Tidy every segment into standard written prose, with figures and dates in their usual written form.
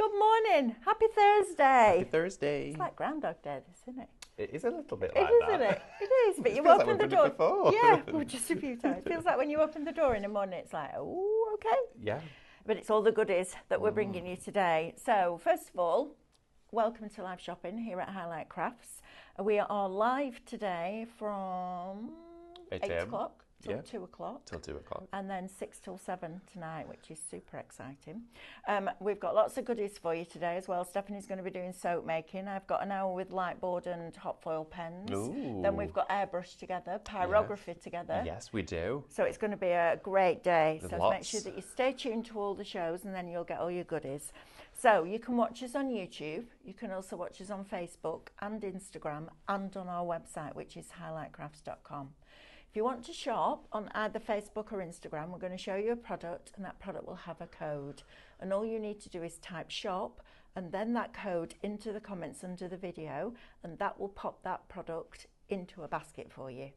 good morning. Happy Thursday. Happy Thursday. It's like Groundhog Day, isn't it? It is a little bit It like is, that. isn't it? It is, but It you feels like open the we've done door. it before. Yeah, well, just a few times. It feels like when you open the door in the morning, it's like, oh, okay. Yeah. But it's all the goodies that we're bringing you today. So, first of all, welcome to live shopping here at Highlight Crafts. We are live today from 8 o'clock till 2 o'clock. Till 2 o'clock. And then 6 till 7 tonight, which is super exciting. We've got lots of goodies for you today as well. Stephanie's going to be doing soap making. I've got an hour with lightboard and hot foil pens. Ooh. Then we've got airbrush together, pyrography together. Yes, we do. So it's going to be a great day. There's so lots. make sure that you stay tuned to all the shows and then you'll get all your goodies. So you can watch us on YouTube. You can also watch us on Facebook and Instagram and on our website, which is highlightcrafts.com. If you want to shop on either Facebook or Instagram, we're going to show you a product and that product will have a code. And all you need to do is type shop and then that code into the comments under the video and that will pop that product into a basket for you.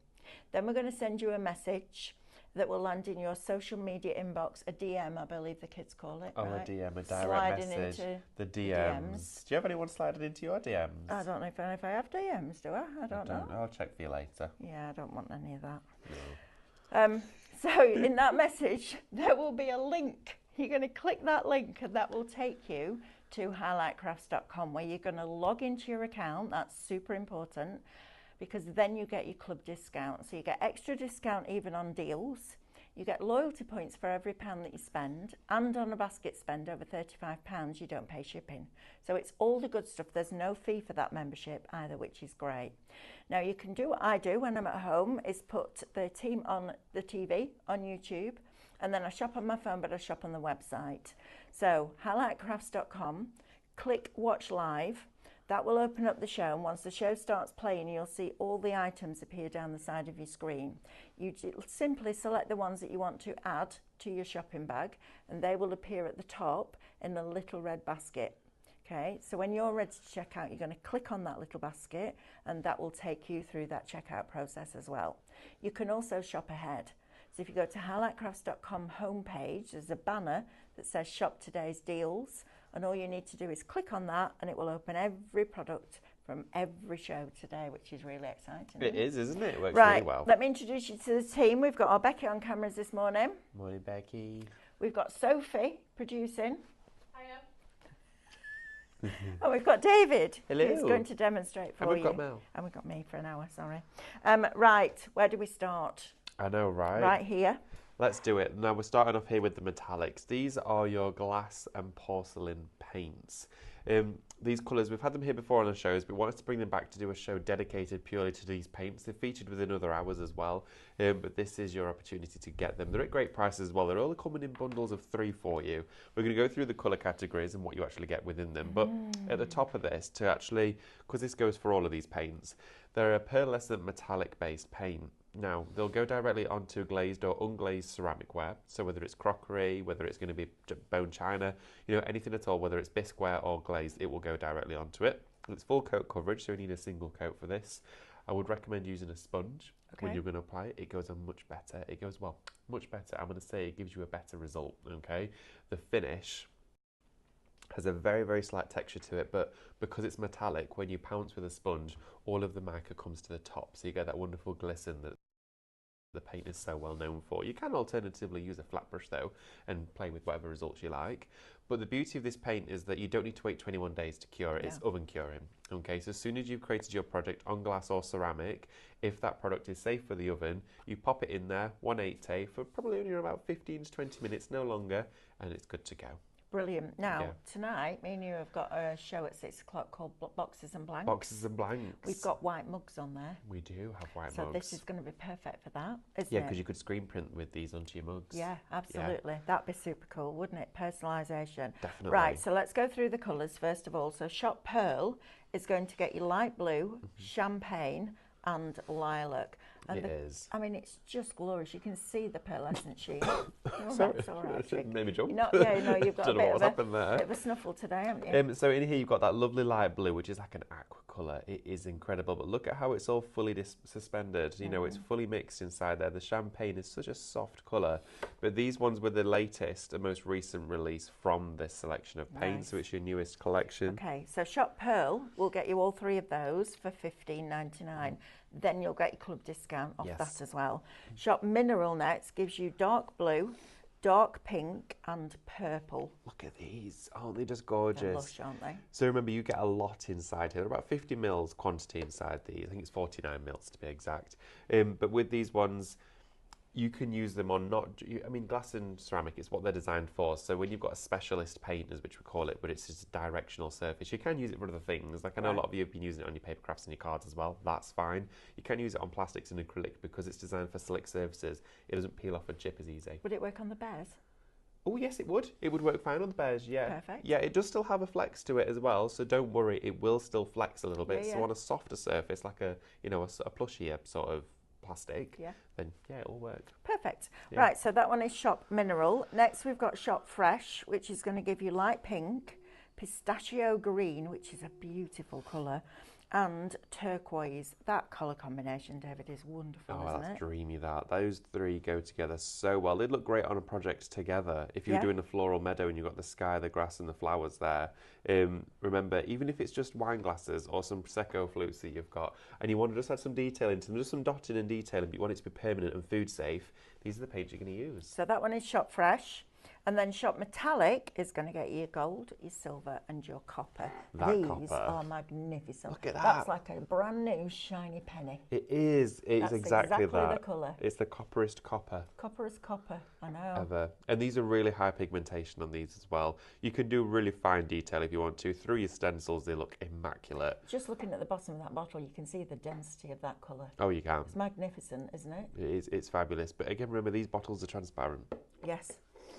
Then we're going to send you a message that will land in your social media inbox, a DM, I believe the kids call it. Oh, right? a DM, a direct Sliding message. into The DMs. Do you have anyone sliding into your DMs? I don't know if I have DMs, do I? I don't know. I'll check for you later. Yeah, I don't want any of that. No. So in that message, there will be a link. You're going to click that link and that will take you to highlightcrafts.com where you're going to log into your account. That's super important because then you get your club discount. So you get extra discount even on deals. You get loyalty points for every £1 that you spend, and on a basket spend over £35, you don't pay shipping. So it's all the good stuff. There's no fee for that membership either, which is great. Now you can do what I do when I'm at home, is put the team on the TV on YouTube, and then I shop on my phone, but I shop on the website. So highlightcrafts.com, click watch live. That will open up the show, and once the show starts playing, you'll see all the items appear down the side of your screen. You simply select the ones that you want to add to your shopping bag, and they will appear at the top in the little red basket. Okay, so when you're ready to check out, you're going to click on that little basket, and that will take you through that checkout process as well. You can also shop ahead. So if you go to highlightcrafts.com homepage, there's a banner that says Shop Today's Deals, and all you need to do is click on that and it will open every product from every show today, which is really exciting. It is, isn't it? It works right, really well. let me introduce you to the team. We've got our Becky on cameras this morning. Morning, Becky. We've got Sophie producing. Hiya. And we've got David, Hello. who's going to demonstrate for you. And we've got Mel. And we've got me for an hour, sorry. Right, where do we start? I know, right? Right here. Let's do it. Now we're starting off here with the metallics. These are your glass and porcelain paints. These colours, we've had them here before on the shows, but we wanted to bring them back to do a show dedicated purely to these paints. They're featured within other hours as well, but this is your opportunity to get them. They're at great prices as well. They're all coming in bundles of 3 for you. We're going to go through the colour categories and what you actually get within them. But at the top of this, to actually, because this goes for all of these paints, they're a pearlescent metallic based paint. Now, they'll go directly onto glazed or unglazed ceramic ware. So whether it's crockery, whether it's going to be bone china, you know, anything at all, whether it's bisqueware or glazed, it will go directly onto it. It's full coat coverage, so you need a single coat for this. I would recommend using a sponge when you're going to apply it. It goes on much better. It goes, well, much better. I'm going to say it gives you a better result, okay? The finish has a very, very slight texture to it, but because it's metallic, when you pounce with a sponge, all of the mica comes to the top, so you get that wonderful glisten that the paint is so well known for. You can alternatively use a flat brush though and play with whatever results you like, but the beauty of this paint is that you don't need to wait 21 days to cure it. It's oven curing. Okay, so as soon as you've created your project on glass or ceramic, if that product is safe for the oven, you pop it in there 180 for probably only about 15 to 20 minutes, no longer, and it's good to go. Brilliant. Now, tonight, me and you have got a show at 6 o'clock called Boxes and Blanks. Boxes and Blanks. We've got white mugs on there. We do have white mugs. So this is going to be perfect for that, isn't it? Yeah, because you could screen print with these onto your mugs. Yeah, absolutely. Yeah. That'd be super cool, wouldn't it? Personalisation. Definitely. Right, so let's go through the colours first of all. So Shop Pearl is going to get you light blue, champagne and lilac. And it is. I mean, it's just glorious. You can see the pearlescent sheen. Sorry, that's all right. it made me jump. No, you've got Don't know what's happened there. bit of a snuffle today, haven't you? So in here you've got that lovely light blue, which is like an aqua colour. It is incredible. But look at how it's all fully suspended. You know, it's fully mixed inside there. The champagne is such a soft colour. But these ones were the latest and most recent release from this selection of paints. So it's your newest collection. Okay, so Shop Pearl will get you all three of those for $15.99. Then you'll get your club discount off that as well. Shop Mineral next gives you dark blue, dark pink and purple. Look at these. Aren't they just gorgeous? They're lush, aren't they? So remember, you get a lot inside here. About 50 mils quantity inside these. I think it's 49 mils to be exact. But with these ones, you can use them on I mean, glass and ceramic is what they're designed for. So when you've got a specialist painters, which we call it, but it's just a directional surface, you can use it for other things. Like I know a lot of you have been using it on your paper crafts and your cards as well. That's fine. You can use it on plastics and acrylic because it's designed for slick surfaces. It doesn't peel off and chip as easy. Would it work on the bears? Oh yes, it would. It would work fine on the bears, yeah. Perfect. Yeah, it does still have a flex to it as well, so don't worry, it will still flex a little bit. So on a softer surface, like a plushier sort of plastic, then yeah, it'll work. Perfect. Right, so that one is Shop Mineral. Next we've got Shop Fresh, which is going to give you light pink, pistachio green, which is a beautiful colour, and turquoise. That colour combination, David, is wonderful, isn't it? Oh, that's dreamy, that. Those three go together so well. They'd look great on a project together. If you were doing a floral meadow and you've got the sky, the grass and the flowers there, remember, even if it's just wine glasses or some Prosecco flutes that you've got, and you want to just add some detail into them, just some dotting and detailing, but you want it to be permanent and food safe, these are the paints you're going to use. So that one is Shop Fresh. And then Shop Metallic is going to get you your gold, your silver and your copper. These are magnificent. Look at that. That's like a brand new shiny penny. It is. It's exactly that. The colour. It's the copperest copper. Copperest copper, I know. Ever. And these are really high pigmentation on these as well. You can do really fine detail if you want to. Through your stencils, they look immaculate. Just looking at the bottom of that bottle, you can see the density of that colour. Oh, you can. It's magnificent, isn't it? It is. It's fabulous. But again, remember, these bottles are transparent. Yes.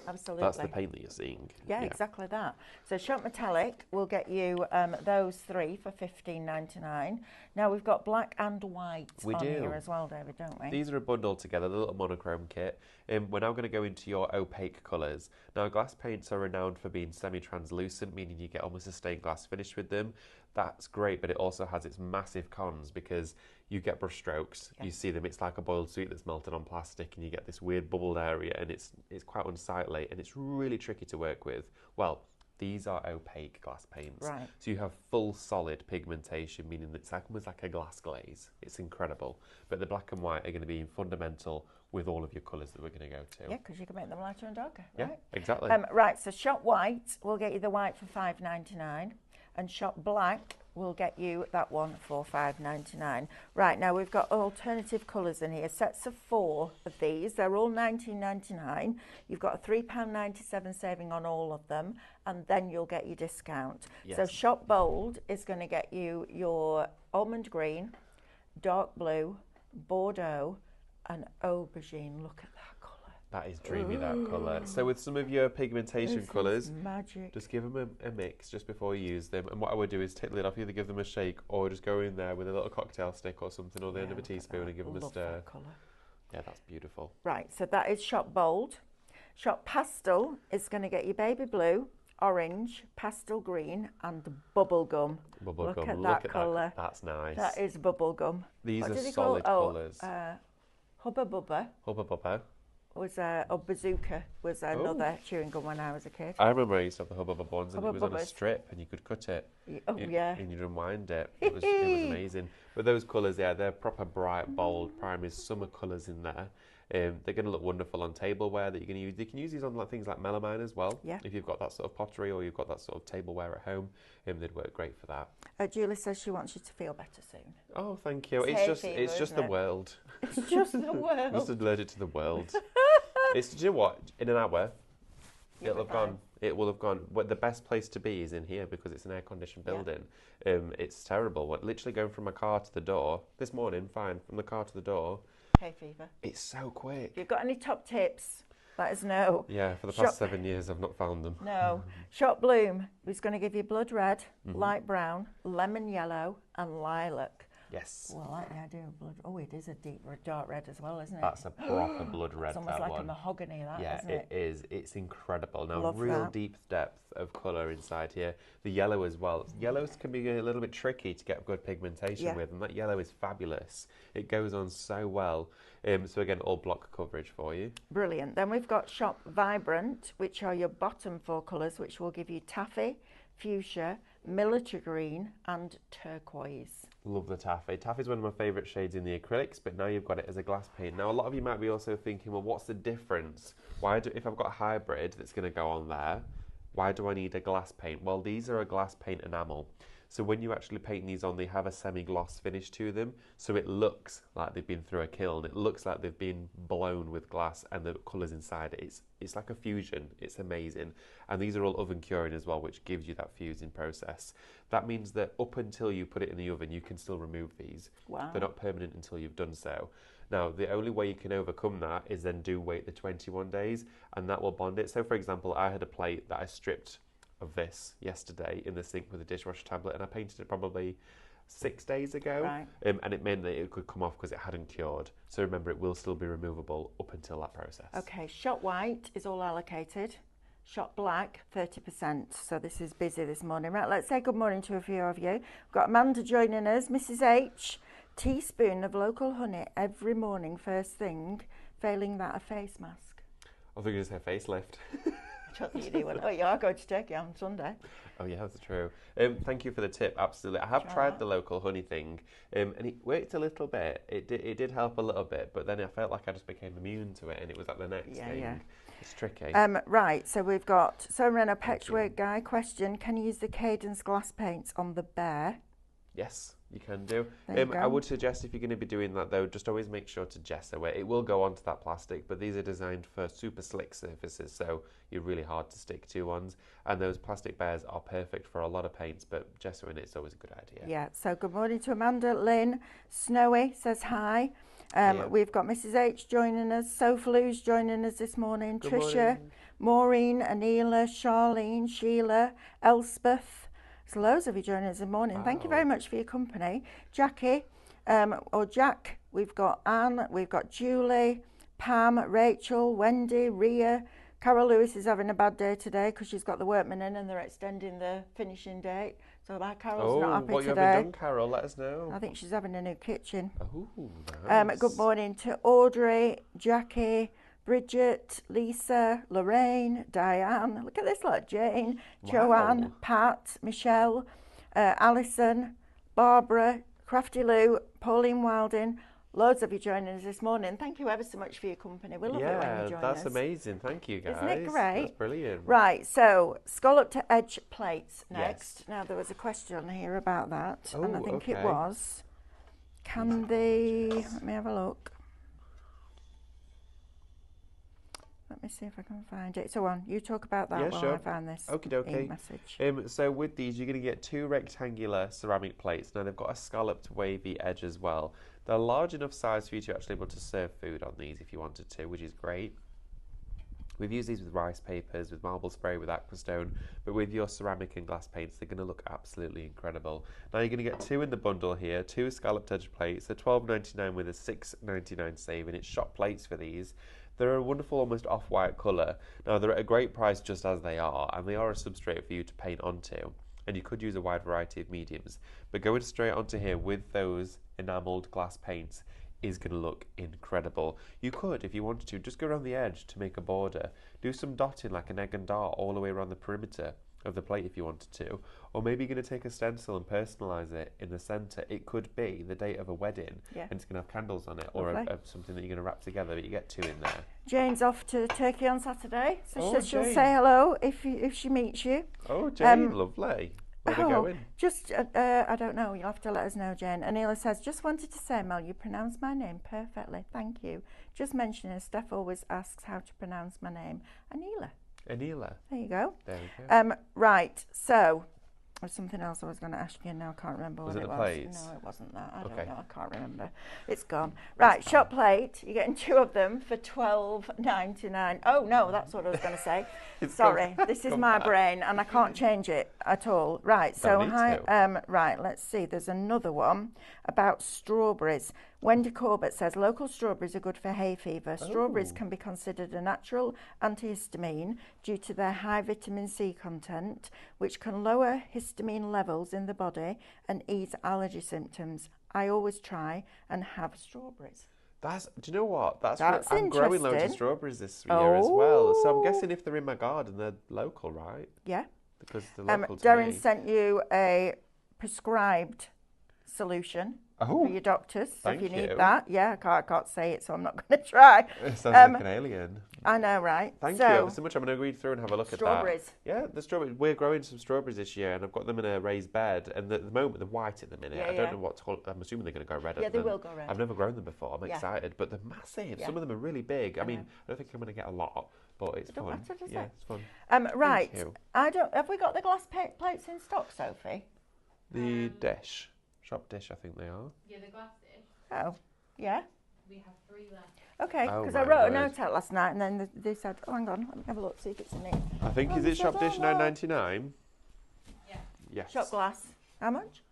Absolutely. That's the paint that you're seeing. Yeah, exactly that. So Shop Metallic will get you those three for $15.99. Now we've got black and white here as well, David, don't we? These are a bundle together, the little monochrome kit. We're now going to go into your opaque colours. Now glass paints are renowned for being semi-translucent, meaning you get almost a stained glass finish with them. That's great, but it also has its massive cons because you get brush strokes. You see them, it's like a boiled sweet that's melted on plastic and you get this weird bubbled area and it's quite unsightly and it's really tricky to work with. Well, these are opaque glass paints. Right. So you have full solid pigmentation, meaning it's almost like a glass glaze. It's incredible. But the black and white are going to be fundamental with all of your colours that we're going to go to. Yeah, because you can make them lighter and darker. Yeah, exactly. Right, so Shop White will get you the white for $5.99 and Shop Black will get you that one for $5.99. Right, now we've got alternative colours in here, sets of 4 of these. They're all $19.99. You've got a £3.97 saving on all of them, and then you'll get your discount. Yes. So Shop Bold is going to get you your almond green, dark blue, Bordeaux, and aubergine. Look at that colour. That is dreamy, that colour. So with some of your pigmentation colours, just give them a mix just before you use them. And what I would do is take the lid off, either give them a shake or just go in there with a little cocktail stick or something, or the end of a teaspoon and give them a stir. That colour. Yeah, that's beautiful. Right, so that is Shop Bold. Shop Pastel is going to get you baby blue, orange, pastel green, and bubblegum. Look at that colour. That's nice. That is bubblegum. These are solid colours. Hubba Bubba. Hubba Bubba. Bazooka was another chewing gum when I was a kid. I remember I used to have the Hubba Bubba ones, and it was on a strip, and you could cut it. And you'd unwind it. It was amazing. But those colours, they're proper bright, bold, primary summer colours in there. They're going to look wonderful on tableware that you're going to use. You can use these on things like melamine as well. Yeah. If you've got that sort of pottery or you've got that sort of tableware at home, they'd work great for that. Julie says she wants you to feel better soon. Oh, thank you. It's just the world. It's just the world. I'm just allergic to the world. Do you know what? In an hour, it'll have gone. It will have gone. But the best place to be is in here because it's an air-conditioned building. It's terrible. Literally going from my car to the door this morning, fine. From the car to the door. Hay fever. It's so quick. If you've got any top tips, let us know. Yeah, for the past 7 years, I've not found them. No. Shop Bloom is going to give you blood red, light brown, lemon yellow, and lilac. Yes. Oh, I like the idea of blood. Oh, it is a deep dark red as well, isn't it? That's a proper blood red, It's almost that like one. a mahogany, that, Yeah, isn't it? it is. It's incredible. Now, Love real that. deep depth of colour inside here. The yellow as well. Yellows can be a little bit tricky to get good pigmentation with, and that yellow is fabulous. It goes on so well. So again, all block coverage for you. Brilliant. Then we've got Shop Vibrant, which are your bottom 4 colours, which will give you taffy, fuchsia, military green and turquoise. Love the taffy. Taffy is one of my favourite shades in the acrylics, but now you've got it as a glass paint. Now, a lot of you might be also thinking, well, what's the difference? If I've got a hybrid that's going to go on there, why do I need a glass paint? Well, these are a glass paint enamel. So when you actually paint these on, they have a semi-gloss finish to them. So it looks like they've been through a kiln. It looks like they've been blown with glass, and the colours inside it's like a fusion. It's amazing. And these are all oven curing as well, which gives you that fusing process. That means that up until you put it in the oven, you can still remove these. Wow. They're not permanent until you've done so. Now, the only way you can overcome that is then wait the 21 days, and that will bond it. So, for example, I had a plate that I stripped of this yesterday in the sink with a dishwasher tablet, and I painted it probably 6 days ago, right. And it meant that it could come off because it hadn't cured. So remember, it will still be removable up until that process. Okay, Shop White is all allocated. Shop Black, 30%. So this is busy this morning. Right, let's say good morning to a few of you. We've got Amanda joining us, Mrs H, teaspoon of local honey every morning, first thing, failing that a face mask. I think you just say facelift. I don't think you do one. Oh, you are going to Turkey on Sunday. Oh yeah, that's true. Thank you for the tip. Absolutely, I have tried the local honey thing, and it worked a little bit. It did help a little bit, but then I felt like I just became immune to it, and it was like the next thing. Yeah. It's tricky. Right, so we've got Rena Patchwork Guy question: can you use the Cadence glass paints on the bear? Yes, you can do. You I would suggest, if you're going to be doing that though, just always make sure to gesso it. It will go onto that plastic, but these are designed for super slick surfaces, so you're really hard to stick to ones. And those plastic bears are perfect for a lot of paints, but gessoing it's always a good idea. Yeah, so good morning to Amanda. Lynn Snowy says hi. We've got Mrs H joining us, Sofalu's joining us this morning, Good Tricia, morning. Maureen, Anila, Charlene, Sheila, Elspeth. There's loads of you joining us this morning. Wow. Thank you very much for your company. Jackie, or Jack, we've got Anne, we've got Julie, Pam, Rachel, Wendy, Ria. Carol Lewis is having a bad day today because she's got the workmen in and they're extending the finishing date. So that Carol's not happy what you today. haven't done, Carol? Let us know. I think she's having a new kitchen. Oh, nice. Good morning to Audrey, Jackie, Bridget, Lisa, Lorraine, Diane. Look at this lot. Jane, Joanne, Pat, Michelle, Alison, Barbara, Crafty Lou, Pauline Wilding. Loads of you joining us this morning. Thank you ever so much for your company. We love it when you join us. That's amazing. Thank you, guys. Isn't it great? That's brilliant. Right, so scallop to edge plates next. Yes. Now, there was a question here about that, and I Oh, think it okay. was, can they, let me have a look. Let me see if I can find it. So on, you talk about that while I find this message. So with these, you're going to get 2 rectangular ceramic plates. Now, they've got a scalloped wavy edge as well. They're large enough size for you to actually be able to serve food on these if you wanted to, which is great. We've used these with rice papers, with marble spray, with aquastone, but with your ceramic and glass paints, they're going to look absolutely incredible. Now, you're going to get 2 in the bundle here, 2 scalloped edge plates. They're $12.99 with a $6.99 saving. It's shop plates for these. They're a wonderful, almost off-white colour. Now, they're at a great price just as they are, and they are a substrate for you to paint onto. And you could use a wide variety of mediums. But going straight onto here with those enamelled glass paints is going to look incredible. You could, if you wanted to, just go around the edge to make a border. Do some dotting like an egg and dart all the way around the perimeter of the plate if you wanted to. Or maybe you're going to take a stencil and personalise it in the centre. It could be the date of a wedding, and it's going to have candles on it, or something that you're going to wrap together, but you get 2 in there. Jane's off to Turkey on Saturday, so she'll say hello if she meets you. Oh, Jane, lovely. Where are they going? Just, I don't know, you'll have to let us know, Jane. Anila says, just wanted to say, Mel, you pronounce my name perfectly, thank you. Just mentioning, Steph always asks how to pronounce my name. Anila. Anila. There you go. There we go. Right, so there's something else I was going to ask you, and now I can't remember what it was. Was it the plates? No, it wasn't that. I don't know. I can't remember. It's gone. Right, shop plate. You're getting 2 of them for $12.99. Oh no, that's what I was going to say. Sorry, this is my brain, and I can't change it. at all. Right, so Don't need right, let's see. There's another one about strawberries. Wendy Corbett says local strawberries are good for hay fever. Strawberries can be considered a natural antihistamine due to their high vitamin C content, which can lower histamine levels in the body and ease allergy symptoms. I always try and have strawberries. Do you know what? That's I'm growing loads of interesting. strawberries this year as well. So I'm guessing if they're in my garden, they're local, right? Yeah. Because they're local to Darren me. sent you a prescribed solution for your doctors. So if you need that, yeah, I can't say it, so I'm not going to try. It sounds like an alien. I know, right? Thank you ever so much. I'm going to read through and have a look at that. Strawberries. Yeah, the strawberries. We're growing some strawberries this year, and I've got them in a raised bed. And at the moment, they're white at the minute. I don't know what to call. I'm assuming they're going to go red. Yeah, they will go red. I've never grown them before. I'm excited, but they're massive. Yeah. Some of them are really big. I mean, I don't think I'm going to get a lot, but it's fun. Matter, does yeah, it? it's fun. Right. Thank you. Have we got the glass plates in stock, Sophie? The dish, shop dish, I think they are. Yeah, the glass dish. Oh, yeah. We have 3 left. Okay, Oh, because I my wrote a word. note out last night, and then they said, "Oh, hang on, let me have a look, see if it's in it." I think is it shop dish $9.99? Yeah. Yes. Shop glass. How much?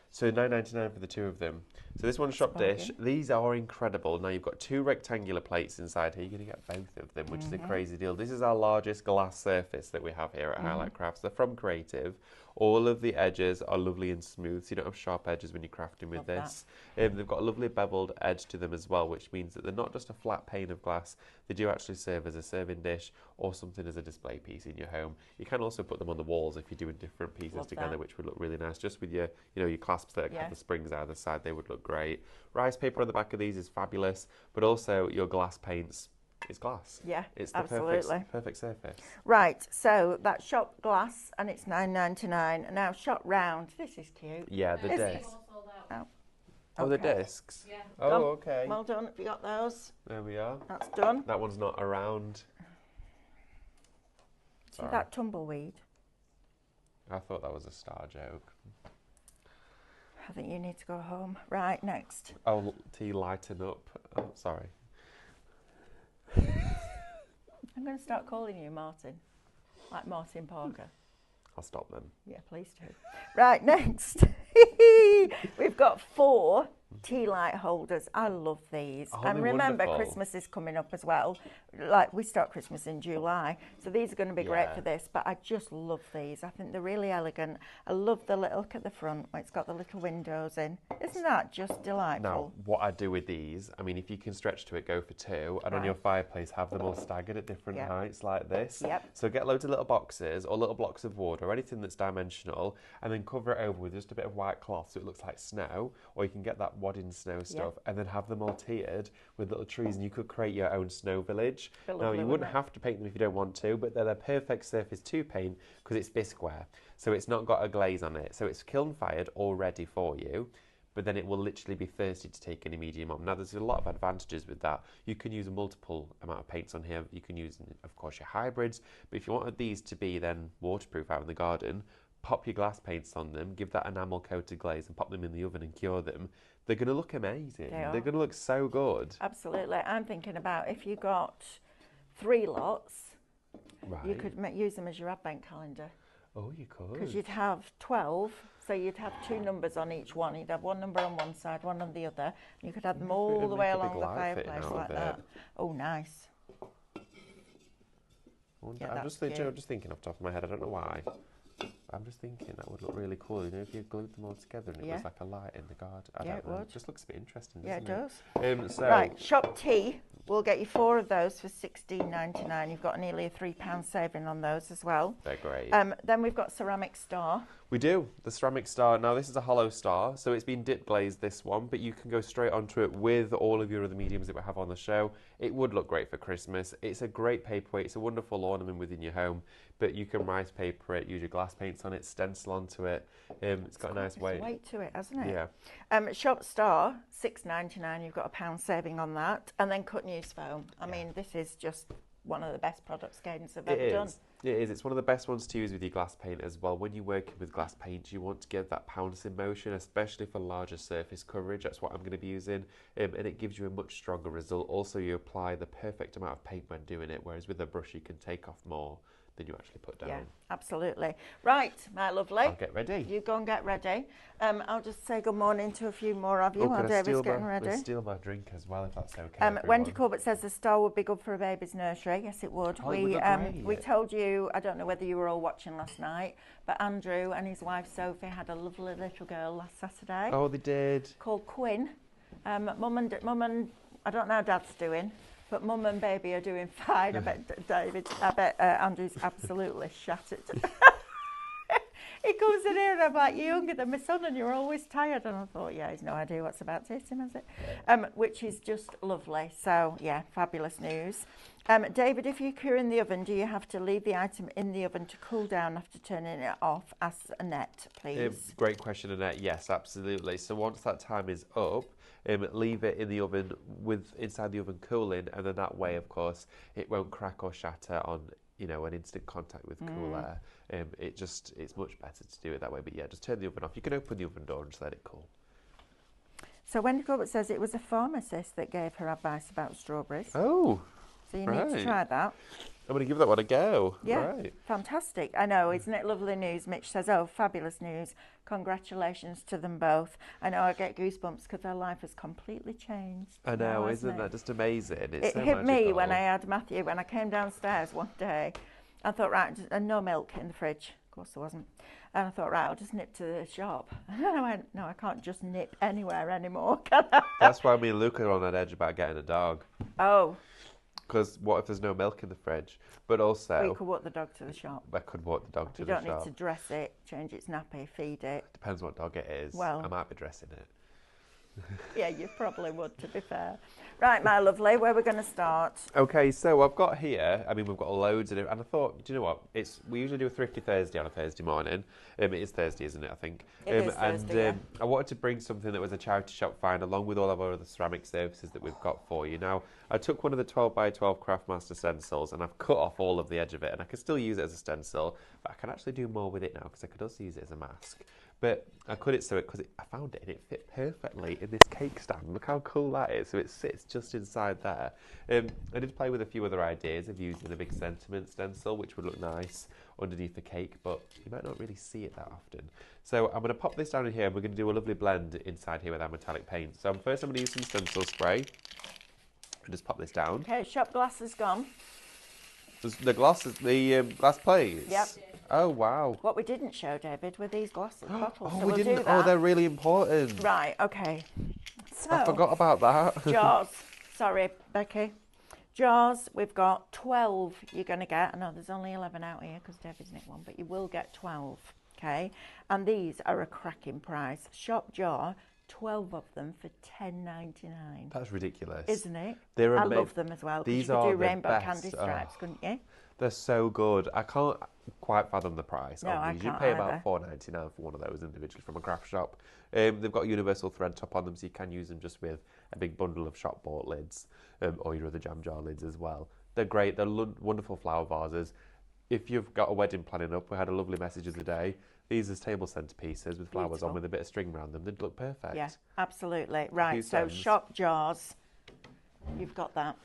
So $9.99 for the two of them. So this one's shop dish. These are incredible. Now you've got 2 rectangular plates inside here. You're going to get both of them, which is a crazy deal. This is our largest glass surface that we have here at Highlight Crafts. They're from Creative. All of the edges are lovely and smooth, so you don't have sharp edges when you're crafting with this. They've got a lovely beveled edge to them as well, which means that they're not just a flat pane of glass. They do actually serve as a serving dish or something as a display piece in your home. You can also put them on the walls if you're doing different pieces together, which would look really nice. Just with your, your clasps that have the springs either side, they would look great. Rice paper on the back of these is fabulous, but also your glass paints. It's glass. Yeah, it's the absolutely. perfect surface. Right, so that's shop glass and it's $9.99. Now shop round. This is cute. Yeah, the discs. Oh, the discs? Yeah. Oh, Done. okay. Well done. Have you got those? There we are. That's done. That one's not around. See that tumbleweed? I thought that was a star joke. I think you need to go home. Right, next. Oh, tea lighten up. Oh, sorry. I'm going to start calling you Martin, like Martin Parker. I'll stop them. Yeah, please do. Right, next. We've got 4 tea light holders. I love these. Oh, and they're remember, wonderful. Christmas is coming up as well. Like, we start Christmas in July. So these are going to be great for this. But I just love these. I think they're really elegant. I love the little look at the front where it's got the little windows in. Isn't that just delightful? Now, what I do with these, I mean, if you can stretch to it, go for 2. And on your fireplace, have them all staggered at different heights like this. Yep. So get loads of little boxes or little blocks of wood or anything that's dimensional and then cover it over with just a bit of white cloth so it looks like snow. Or you can get that wadding snow stuff and then have them all tiered with little trees and you could create your own snow village. Now, you wouldn't have to paint them if you don't want to, but they're the perfect surface to paint because it's bisqueware. So it's not got a glaze on it. So it's kiln fired all ready for you. But then it will literally be thirsty to take any medium on. Now, there's a lot of advantages with that. You can use a multiple amount of paints on here. You can use, of course, your hybrids. But if you wanted these to be then waterproof out in the garden, pop your glass paints on them, give that enamel coated glaze and pop them in the oven and cure them. They're going to look amazing. They're going to look so good. Absolutely. I'm thinking about if you got 3 lots, you could use them as your advent calendar. Oh, you could. Because you'd have 12, so you'd have 2 numbers on each one. You'd have 1 number on one side, 1 on the other. And you could have them all the way along the fireplace like that. Oh, nice. I'm just thinking off the top of my head, I don't know why. I'm just thinking that would look really cool. You know, if you glued them all together and it was like a light in the garden. I don't know. Would. It just looks a bit interesting, Yeah, doesn't it does. Right, shop tea. We'll get you 4 of those for $16.99. You've got nearly a £3 saving on those as well. They're great. Then we've got ceramic star. We do, the ceramic star. Now this is a hollow star, so it's been dip glazed, this one, but you can go straight onto it with all of your other mediums that we have on the show. It would look great for Christmas. It's a great paperweight. It's a wonderful ornament within your home, but you can rice paper it, use your glass paints on it, stencil onto it. It's got a nice weight. Weight to it, hasn't it? Yeah. Shop star, $6.99. You've got £1 saving on that. And then cut and use foam. I mean, this is just one of the best products Cadence have ever done. It is. It's one of the best ones to use with your glass paint as well. When you're working with glass paint, you want to give that pouncing motion, especially for larger surface coverage. That's what I'm going to be using. And it gives you a much stronger result. Also, you apply the perfect amount of paint when doing it, whereas with a brush, you can take off more than you actually put down. Yeah, absolutely. Right, my lovely. I'll get ready. You go and get ready. I'll just say good morning to a few more of you Oh, while can I David's steal getting my, ready. let's steal my drink as well, if that's okay. Wendy everyone. Corbett says the store would be good for a baby's nursery. Yes, it would. Oh, it would look great. We told you, I don't know whether you were all watching last night, but Andrew and his wife Sophie had a lovely little girl last Saturday Oh, they did. called Quinn. Mum and I don't know how Dad's doing, but Mum and baby are doing fine. I bet Andrew's absolutely shattered. He comes in here and I'm like, you're younger than my son and you're always tired. And I thought, yeah, he's no idea what's about to hit him, has it? Which is just lovely. So, yeah, fabulous news. David, if you cure in the oven, do you have to leave the item in the oven to cool down after turning it off? Ask Annette, please. Great question, Annette. Yes, absolutely. So once that time is up, leave it in the oven with inside the oven cooling, and then that way, of course, it won't crack or shatter on an instant contact with cool air. It's much better to do it that way. But yeah, just turn the oven off. You can open the oven door and just let it cool. So Wendy Corbett says it was a pharmacist that gave her advice about strawberries. Oh, so you need to try that. I'm going to give that one a go. Yeah, right. Fantastic. I know, isn't it lovely news? Mitch says, oh, fabulous news. Congratulations to them both. I know I get goosebumps because their life has completely changed. I know, now, isn't that just amazing? It's it so hit me when magical. I had Matthew, when I came downstairs one day. I thought, right, and no milk in the fridge. Of course there wasn't. And I thought, right, I'll just nip to the shop. And then I went, no, I can't just nip anywhere anymore, can I? That's why me and Luke are on that edge about getting a dog. Oh. Because what if there's no milk in the fridge? But also... We could walk the dog to the shop. I could walk the dog to You the shop. don't need to dress it, change its nappy, feed it. Depends what dog it is. Well... I might be dressing it. Yeah, you probably would, to be fair. Right, my lovely, where we're going to start? Okay, so I've got here, we've got loads of it, and I thought, do you know what? We usually do a Thrifty Thursday on a Thursday morning. It is Thursday, isn't it, I think? It is Thursday, yeah. I wanted to bring something that was a charity shop find, along with all of our other ceramic services that we've got for you. Now, I took one of the 12x12 Craftmaster stencils, and I've cut off all of the edge of it, and I can still use it as a stencil, but I can actually do more with it now, because I could also use it as a mask. But I cut it so because I found it and it fit perfectly in this cake stand. Look how cool that is. So it sits just inside there. I did play with a few other ideas of using a big sentiment stencil, which would look nice underneath the cake, but you might not really see it that often. So I'm going to pop this down in here and we're going to do a lovely blend inside here with our metallic paint. So first I'm going to use some stencil spray and just pop this down. Okay, shop glass is gone. The glass plates? Yep. Oh, wow. What we didn't show, David, were these glasses bottles. Oh, so we we'll didn't. do that. Oh, they're really important. Right, okay. So, I forgot about that. jars. Sorry, Becky. Jars, we've got 12 you're going to get. I know there's only 11 out here because David's nicked one, but you will get 12, okay? And these are a cracking price. Shop jar, 12 of them for $10.99. That's ridiculous. Isn't it? They're I love them as well. These you could are do the rainbow best. candy stripes, couldn't you? They're so good. I can't quite fathom the price. No, I You can't pay either. about $4.99 for one of those individually from a craft shop. They've got universal thread top on them, so you can use them just with a big bundle of shop bought lids or your other jam jar lids as well. They're great. They're wonderful flower vases. If you've got a wedding planning up, we had a lovely message of the day. These are table centerpieces with flowers Beautiful. on with a bit of string around them. They'd look perfect. Yeah, absolutely. Right, so stems. shop jars, you've got that.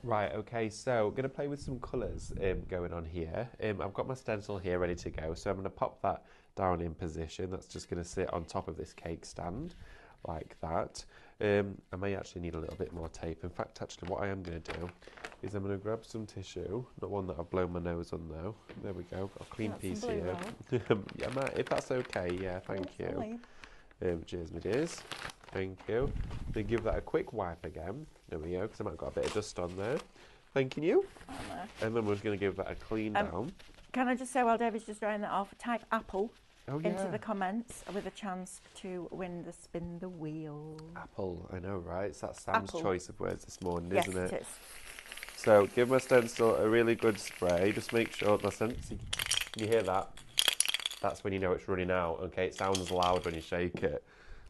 Right, okay, so I'm going to play with some colours going on here. I've got my stencil here ready to go, so I'm going to pop that down in position. That's just going to sit on top of this cake stand, like that. I may actually need a little bit more tape. In fact, actually, what I am going to do is I'm going to grab some tissue, not one that I've blown my nose on now. There we go, got a clean piece here. Yeah, if that's okay, yeah, thank you. Cheers, my dears. Thank you. Then give that a quick wipe again. There we go, because I might have got a bit of dust on there. Thanking you. And then we're just going to give that a clean down. Can I just say, while David's just drying that off, type apple into yeah. the comments with a chance to win the spin the wheel. Apple, I know, right? It's that Sam's Apple. choice of words this morning, Yes, isn't it? it is. So give my stencil a really good spray. Just make sure, listen, you hear that? That's when you know it's running out, okay? It sounds loud when you shake it.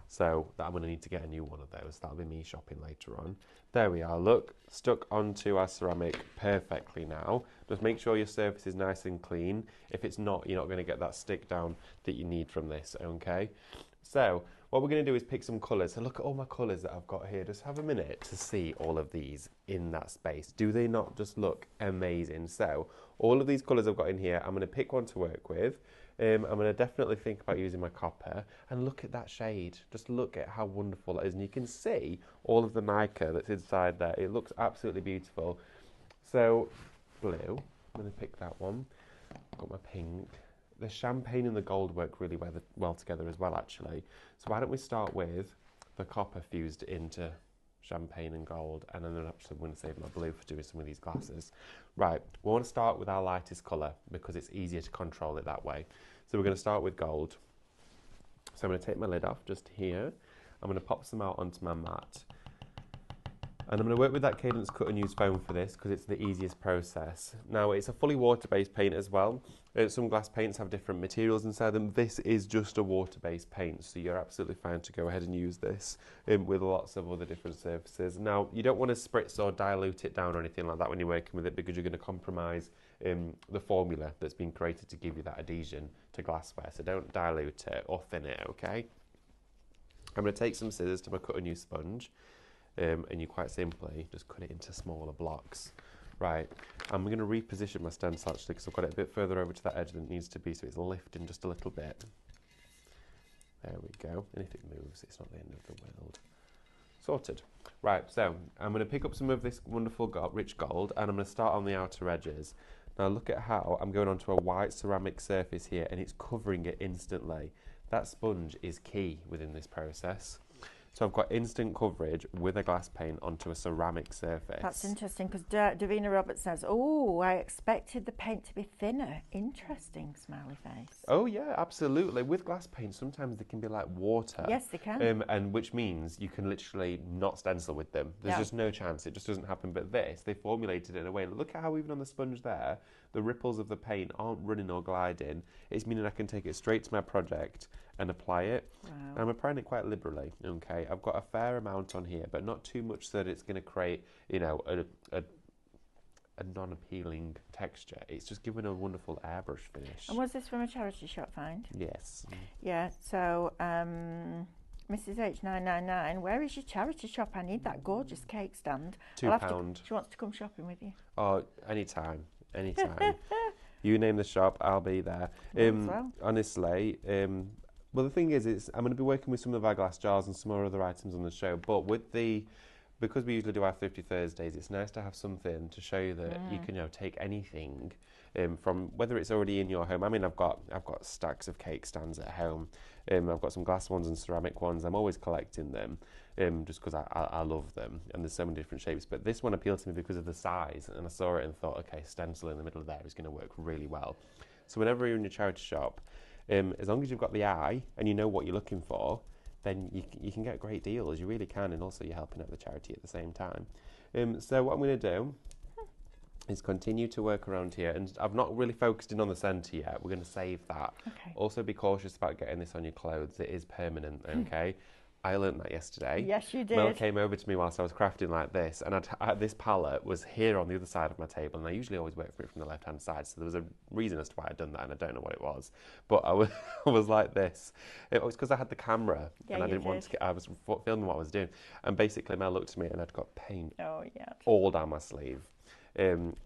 So I'm going to need to get a new one of those. That'll be me shopping later on. There we are, look, stuck onto our ceramic perfectly now. Just make sure your surface is nice and clean. If it's not, you're not going to get that stick down that you need from this, okay? So what we're going to do is pick some colours. So look at all my colours that I've got here. Just have a minute to see all of these in that space. Do they not just look amazing? So all of these colours I've got in here, I'm going to pick one to work with. I'm going to definitely think about using my copper. And look at that shade. Just look at how wonderful that is. And you can see all of the mica that's inside there. It looks absolutely beautiful. So blue, I'm going to pick that one. Got my pink. The champagne and the gold work really well together as well, actually. So why don't we start with the copper fused into champagne and gold, and then actually I'm going to save my blue for doing some of these glasses. Right, we want to start with our lightest colour because it's easier to control it that way. So we're going to start with gold. So I'm going to take my lid off just here. I'm going to pop some out onto my mat. And I'm going to work with that Cadence cut and use foam for this because it's the easiest process. Now it's a fully water-based paint as well. Some glass paints have different materials inside them. This is just a water-based paint, so you're absolutely fine to go ahead and use this with lots of other different surfaces. Now you don't want to spritz or dilute it down or anything like that when you're working with it because you're going to compromise the formula that's been created to give you that adhesion to glassware. So don't dilute it or thin it, okay? I'm going to take some scissors to my cut and use sponge. And you quite simply just cut it into smaller blocks. Right, I'm going to reposition my stencil actually because I've got it a bit further over to that edge than it needs to be, so it's lifting just a little bit. There we go, and if it moves, it's not the end of the world. Sorted. Right, so I'm going to pick up some of this wonderful rich gold, and I'm going to start on the outer edges. Now look at how I'm going onto a white ceramic surface here, and it's covering it instantly. That sponge is key within this process. So I've got instant coverage with a glass paint onto a ceramic surface. That's interesting because Davina Roberts says, oh, I expected the paint to be thinner. Interesting, smiley face. Oh yeah, absolutely. With glass paint, sometimes they can be like water. Yes, they can. And which means you can literally not stencil with them. There's just no chance. It just doesn't happen. But this, they formulated it in a way. Look at how even on the sponge there, the ripples of the paint aren't running or gliding. It's meaning I can take it straight to my project and apply it. Wow. I'm applying it quite liberally, okay? I've got a fair amount on here, but not too much so that it's going to create, you know, a non-appealing texture. It's just giving a wonderful airbrush finish. And was this from a charity shop find? Yes. Yeah, so Mrs. H999, where is your charity shop? I need that gorgeous cake stand. £2. She wants to come shopping with you. Oh, anytime. Anytime. You name the shop, I'll be there. Well. Honestly, well, the thing is, I'm going to be working with some of our glass jars and some other items on the show, but because we usually do our Thrifty Thursdays, it's nice to have something to show you that you can, take anything from whether it's already in your home. I mean, I've got stacks of cake stands at home. I've got some glass ones and ceramic ones. I'm always collecting them just because I love them, and there's so many different shapes. But this one appealed to me because of the size, and I saw it and thought, okay, stencil in the middle of there is going to work really well. So whenever you're in your charity shop, as long as you've got the eye and you know what you're looking for, then you can get great deals. You really can, and also you're helping out the charity at the same time. So what I'm going to do is continue to work around here, and I've not really focused in on the centre yet. We're going to save that. Okay. Also be cautious about getting this on your clothes. It is permanent, okay? I learnt that yesterday. Yes, you did. Mel came over to me whilst I was crafting like this, and this palette was here on the other side of my table, and I usually always work for it from the left-hand side, so there was a reason as to why I'd done that, and I don't know what it was. But I was like this. It was because I had the camera, and I didn't want to I was filming what I was doing, and basically Mel looked at me, and I'd got paint all down my sleeve.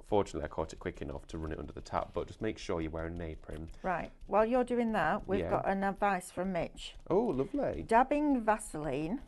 Fortunately, I caught it quick enough to run it under the tap, but just make sure you're wearing an apron. Right. While you're doing that, we've got an advice from Mitch. Oh, lovely. Dabbing Vaseline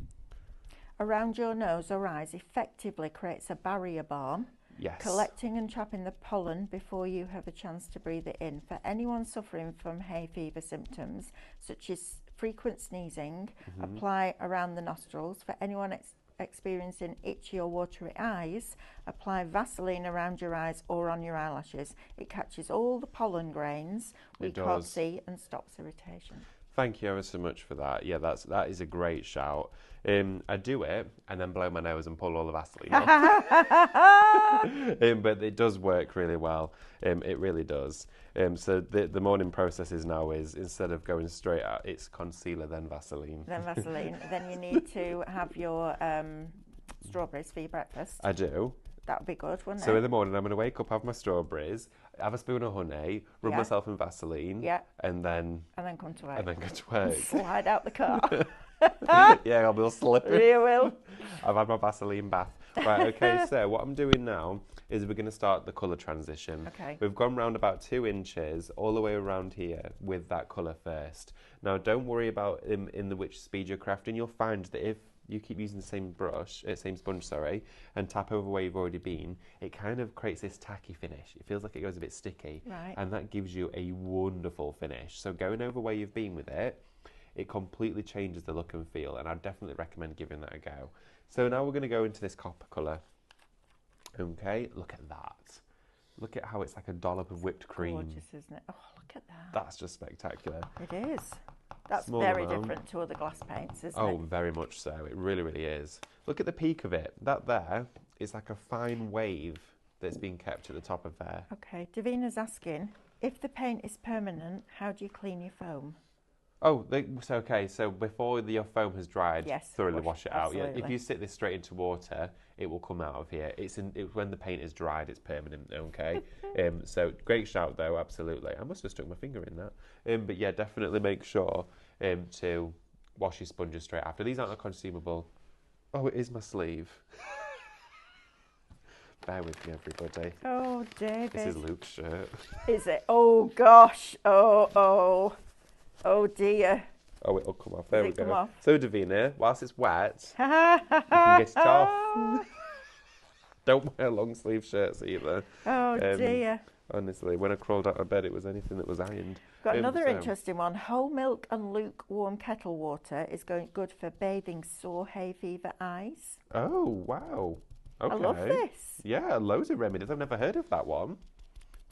around your nose or eyes effectively creates a barrier balm. Yes. Collecting and trapping the pollen before you have a chance to breathe it in. For anyone suffering from hay fever symptoms, such as frequent sneezing, apply around the nostrils. For anyone experiencing itchy or watery eyes, apply Vaseline around your eyes or on your eyelashes. It catches all the pollen grains we can't see and stops irritation. Thank you ever so much for that. Yeah, that is a great shout. I do it and then blow my nose and pull all the Vaseline off. But it does work really well. It really does. So the morning process now is instead of going straight out, it's concealer, then Vaseline. Then Vaseline. Then you need to have your strawberries for your breakfast. I do. That would be good, wouldn't So it? in the morning, I'm going to wake up, have my strawberries, have a spoon of honey, rub Yeah. myself in Vaseline, Yeah. and then And then come to work. go to work. Slide out the car. Yeah, I'll be all slippery. You will. I've had my Vaseline bath. Right, okay, so what I'm doing now is we're going to start the colour transition. Okay. We've gone round about 2 inches all the way around here with that colour first. Now, don't worry about in the which speed you're crafting. You'll find that if you keep using the same same sponge, and tap over where you've already been, it kind of creates this tacky finish. It feels like it goes a bit sticky. Right. And that gives you a wonderful finish. So going over where you've been with it, it completely changes the look and feel, and I definitely recommend giving that a go. So now we're going to go into this copper colour. Okay, look at that. Look at how it's like a dollop of whipped cream. Gorgeous, isn't it? Oh, look at that. That's just spectacular. It is. That's Small very amount. different to other glass paints, isn't Oh, it? very much so. It really, really is. Look at the peak of it. That there is like a fine wave that's been kept at the top of there. Okay, Davina's asking, if the paint is permanent, how do you clean your foam? Oh, so okay. So before your foam has dried, Yes, thoroughly wash it out. Yeah, if absolutely. you sit this straight into water, it will come out of here. It's when the paint is dried, it's permanent. Okay. So great shout though, absolutely. I must have stuck my finger in that. But yeah, definitely make sure to wash your sponges straight after. These aren't consumable. Oh, it is my sleeve. Bear with me, everybody. Oh, David. This is Luke's shirt. Is it? Oh, gosh. Oh. Oh, dear. Oh, it'll come off. There Does we it come go. off? So, Davina, whilst it's wet, you can get it off. Don't wear long sleeve shirts either. Oh, dear. Honestly, when I crawled out of bed, it was anything that was ironed. Got another so- interesting one. Whole milk and lukewarm kettle water is good for bathing sore hay fever eyes. Oh, wow. Okay. I love this. Yeah, loads of remedies. I've never heard of that one.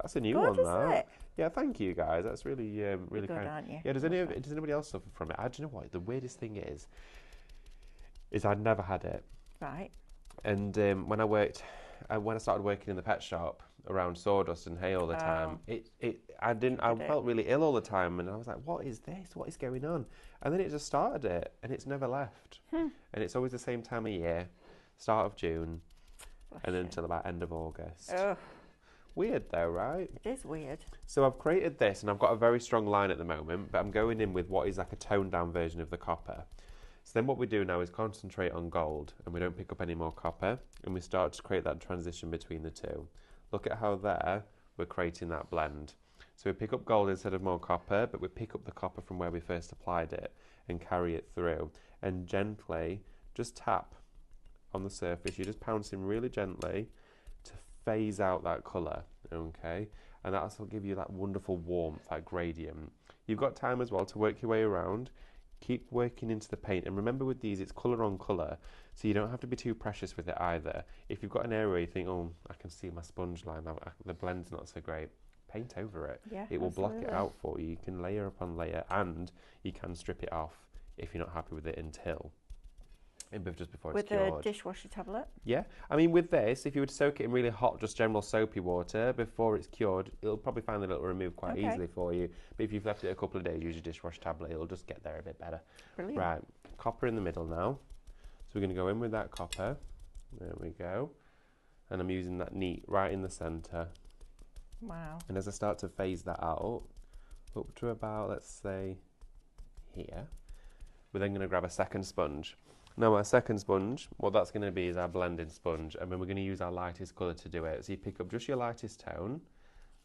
That's a new Good, one, isn't that. it? Yeah, thank you guys. That's really, really good, kind. aren't you? Yeah. Does anybody else suffer from it? Do you know what? The weirdest thing is I'd never had it. Right. And when I started working in the pet shop around sawdust and hay all the time, I felt really ill all the time, and I was like, what is this? What is going on? And then it just started it, and it's never left. And it's always the same time of year, start of June, and then until about end of August. Oh, Weird though, right? it is weird. So I've created this, and I've got a very strong line at the moment, but I'm going in with what is like a toned down version of the copper. So then what we do now is concentrate on gold, and we don't pick up any more copper, and we start to create that transition between the two. Look at how there we're creating that blend. So we pick up gold instead of more copper, but we pick up the copper from where we first applied it and carry it through, and gently just tap on the surface. You're just pouncing really gently to phase out that colour, okay? And that'll give you that wonderful warmth, that gradient. You've got time as well to work your way around. Keep working into the paint, and remember with these, it's colour on colour, so you don't have to be too precious with it either. If you've got an area where you think, oh, I can see my sponge line, the blend's not so great, paint over it. Yeah, it will block it absolutely. out for you. You can layer upon layer, and you can strip it off if you're not happy with it just before it's With cured. a dishwasher tablet. Yeah, I mean with this, if you were to soak it in really hot, just general soapy water before it's cured, it'll probably find that it'll remove quite Okay. easily for you. But if you've left it a couple of days, use your dishwasher tablet, it'll just get there a bit better. Brilliant. Right, copper in the middle now. So we're going to go in with that copper. There we go. And I'm using that neat right in the centre. Wow. And as I start to phase that out, up to about, let's say, here, we're then going to grab a second sponge. Now our second sponge, what that's going to be is our blending sponge, and then we're going to use our lightest colour to do it. So you pick up just your lightest tone,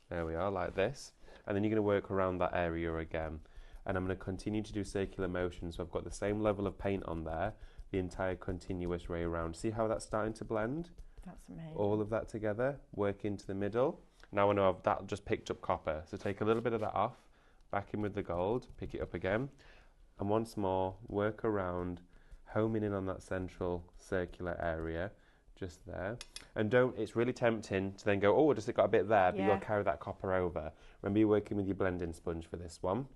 there we are, like this, and then you're going to work around that area again. And I'm going to continue to do circular motion, so I've got the same level of paint on there, the entire continuous way around. See how that's starting to blend? That's amazing. All of that together, work into the middle. Now I know that just picked up copper, so take a little bit of that off, back in with the gold, pick it up again, and once more, work around, homing in on that central circular area, just there. And it's really tempting to then go, oh, I just got a bit there, but Yeah. you'll carry that copper over. Remember, you're working with your blending sponge for this one.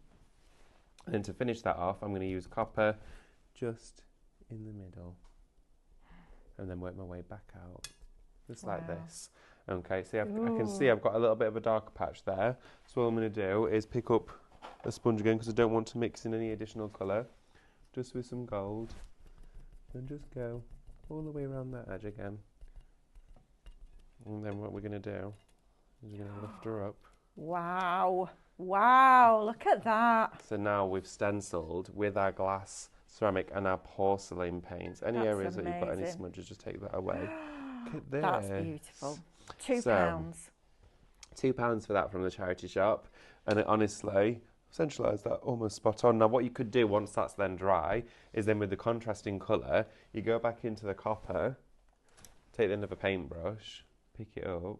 And then to finish that off, I'm going to use copper just in the middle, and then work my way back out, just like Wow. this. Okay, see, I can see I've got a little bit of a dark patch there. So what I'm going to do is pick up a sponge again, because I don't want to mix in any additional colour, just with some gold, and just go all the way around that edge again. And then what we're going to do is we're going to lift her up. Wow. Wow, look at that. So now we've stenciled with our glass ceramic and our porcelain paints. Any That's areas that you've got any amazing. smudges, just take that away. Look at this. That's beautiful. £2. £2 for that from the charity shop. And it honestly, centralised that almost spot on. Now what you could do once that's then dry is then with the contrasting colour, you go back into the copper, take the end of a paintbrush, pick it up,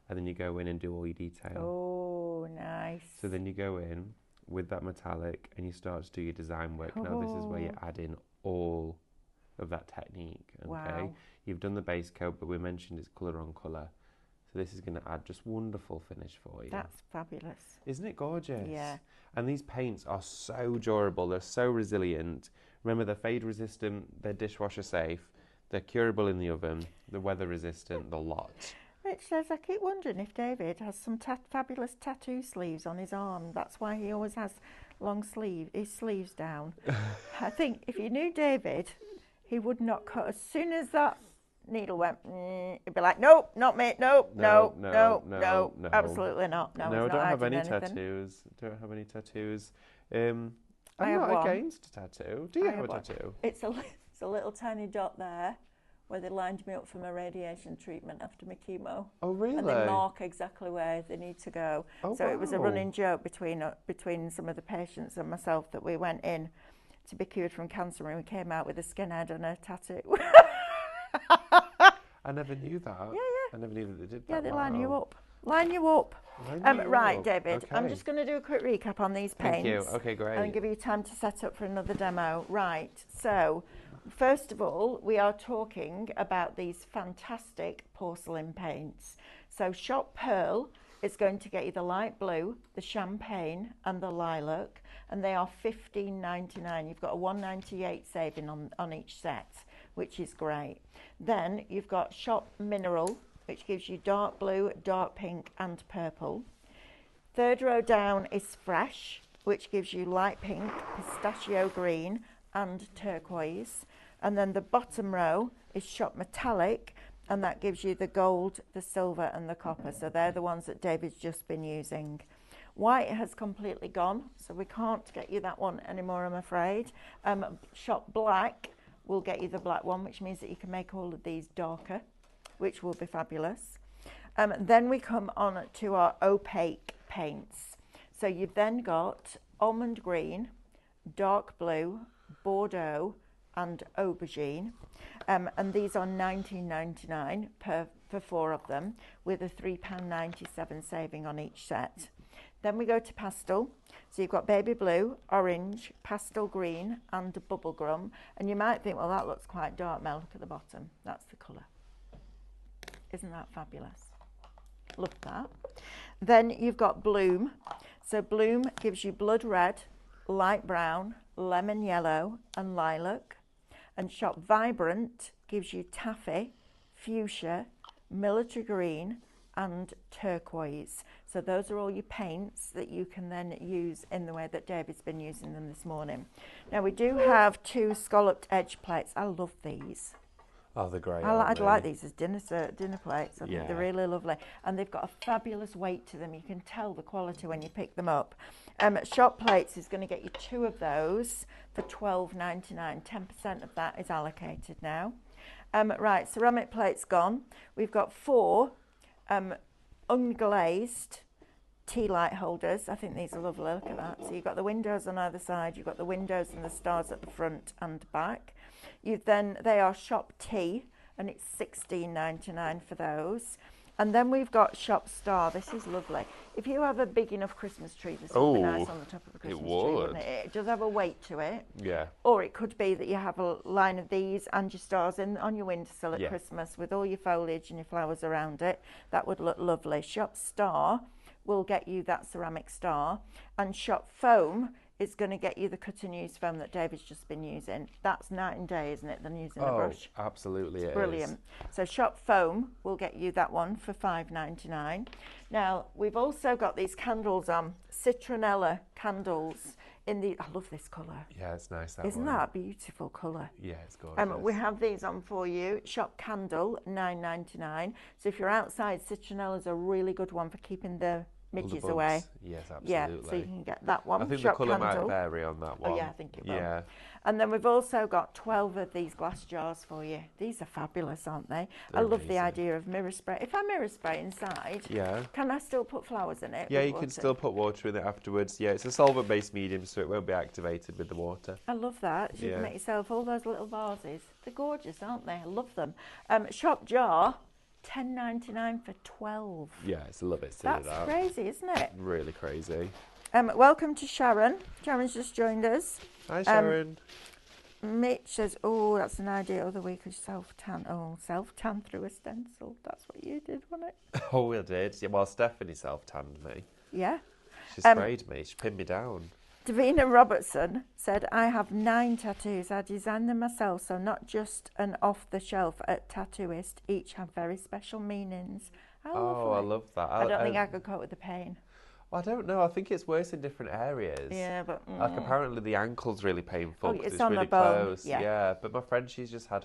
and then you go in and do all your detail. Oh, nice. So then you go in with that metallic and you start to do your design work. Now this is where you add in all of that technique. Okay, Wow. You've done the base coat, but we mentioned it's colour on colour. So this is going to add just wonderful finish for you. That's fabulous. Isn't it gorgeous? Yeah. And these paints are so durable. They're so resilient. Remember, they're fade resistant. They're dishwasher safe. They're curable in the oven. They're weather resistant. The lot. Rich says, I keep wondering if David has some fabulous tattoo sleeves on his arm. That's why he always has his sleeves down. I think if you knew David, he would not cut. As soon as that needle went, he'd be like, nope, not me, nope, no, absolutely not. No, No, he's don't not have hiding any anything. tattoos. Don't have any tattoos. I'm I have not one. against a tattoo. Do you I have a one. tattoo? It's a little tiny dot there where they lined me up for my radiation treatment after my chemo. Oh, really? And they mark exactly where they need to go. Oh, so it was a wow. running joke between some of the patients and myself that we went in to be cured from cancer and we came out with a skinhead and a tattoo. I never knew that. Yeah, yeah. I never knew that they did that. Yeah, they line you Wow. up. Line you up. Line you Right, up. David, I'm Okay. just going to do a quick recap on these paints. Thank you. Okay, great. And give you time to set up for another demo. Right, so first of all, we are talking about these fantastic porcelain paints. So Shop Pearl is going to get you the light blue, the champagne and the lilac, and they are $15.99. You've got a $1.98 saving on each set, which is great. Then you've got Shop Mineral, which gives you dark blue, dark pink and purple. Third row down is Fresh, which gives you light pink, pistachio green and turquoise. And then the bottom row is Shop Metallic, and that gives you the gold, the silver and the copper. So they're the ones that David's just been using. White has completely gone, so we can't get you that one anymore, I'm afraid. Shop Black will get you the black one, which means that you can make all of these darker, which will be fabulous. Then we come on to our opaque paints. So you've then got almond green, dark blue, Bordeaux and aubergine. And these are $19.99 for 4 of them, with a £3.97 saving on each set. Then we go to pastel. So you've got baby blue, orange, pastel green and bubblegum. And you might think, well, that looks quite dark. Mel, look at the bottom. That's the colour. Isn't that fabulous? Love that. Then you've got Bloom. So Bloom gives you blood red, light brown, lemon yellow and lilac. And Shop Vibrant gives you taffy, fuchsia, military green and turquoise. So those are all your paints that you can then use in the way that David's been using them this morning. Now we do have 2 scalloped edge plates. I love these. Oh, they're great. I'd like these as dinner plates. I think Yeah. they're really lovely. And they've got a fabulous weight to them. You can tell the quality when you pick them up. Shop Plates is going to get you 2 of those for $12.99. 10% of that is allocated now. Right, ceramic plates gone. We've got 4 unglazed tea light holders. I think these are lovely. Look at that. So you've got the windows on either side. You've got the windows and the stars at the front and back. They are Shop Tea, and it's $16.99 for those. And then we've got Shop Star. This is lovely. If you have a big enough Christmas tree, this would be nice on the top of a Christmas tree, wouldn't it? It does have a weight to it. Yeah. Or it could be that you have a line of these and your stars on your windowsill at Christmas with all your foliage and your flowers around it. That would look lovely. Shop Star will get you that ceramic star, and Shop Foam is going to get you the cut and use foam that David's just been using. That's night and day, isn't it, than using the brush? Absolutely, it's brilliant. So Shop Foam will get you that one for $5.99. Now, we've also got these candles on, Citronella candles I love this colour. Yeah, it's nice Isn't one. that a beautiful colour? Yeah, it's gorgeous. We have these on for you. Shop candle, $9.99. So if you're outside, citronella's a really good one for keeping the All the midges bugs. away. Yes, absolutely. Yeah, so you can get that one. I think Shop the colour might candle. vary on that one. Oh yeah, I think it will. Yeah. And then we've also got 12 of these glass jars for you. These are fabulous, aren't they? They're I love the amazing. idea of mirror spray. If I mirror spray inside, Yeah. can I still put flowers in it? Yeah, with you can water? still put water in it afterwards. Yeah, it's a solvent-based medium, so it won't be activated with the water. I love that. So you can Yeah. make yourself all those little vases. They're gorgeous, aren't they? I love them. Shop jar, $10.99 for 12. Yeah, it's a little bit silly, That's that. crazy, isn't it? Really crazy. Welcome to Sharon. Sharon's just joined us. Hi, Sharon. Mitch says, oh, that's an idea. Other week of self-tan. Oh, self-tan through a stencil. That's what you did, wasn't it? Oh, we did. Yeah, well, Stephanie self-tanned me. Yeah. She sprayed me. She pinned me down. Davina Robertson said, I have 9 tattoos. I designed them myself, so not just an off-the-shelf at Tattooist. Each have very special meanings. Oh, I love that. I don't think I could cope with the pain. I don't know. I think it's worse in different areas. Yeah, but... Like apparently the ankle's really painful Oh, 'cause it's it's on the really bone, close. yeah. But my friend, she's just had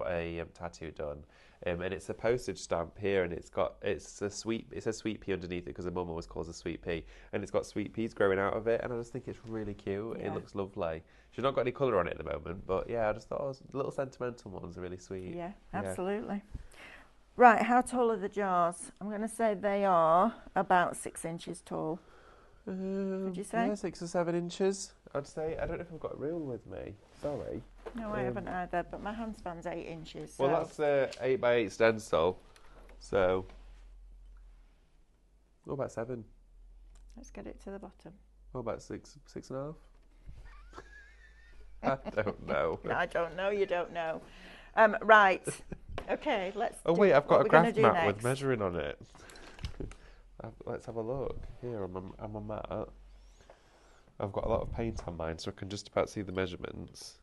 a tattoo done, and it's a postage stamp here, and it's a sweet pea underneath it because the mum always calls it sweet pea, and it's got sweet peas growing out of it, and I just think it's really cute. Yeah. It looks lovely. She's not got any colour on it at the moment, but yeah, I just thought the little sentimental ones are really sweet. Yeah, absolutely. Right, how tall are the jars? I'm going to say they are about 6 inches tall. Would you say? Yeah, 6 or 7 inches, I'd say. I don't know if I've got a rule with me. Sorry. No, I haven't either, but my hand span's 8 inches. So. Well, that's a 8x8 stencil, so what about 7? Let's get it to the bottom. What about 6.5? I don't know. I don't know, you don't know. Right, okay, let's Oh wait, I've got a graph mat next. with measuring on it. Let's have a look. Here, I'm a mat. I've got a lot of paint on mine, so I can just about see the measurements.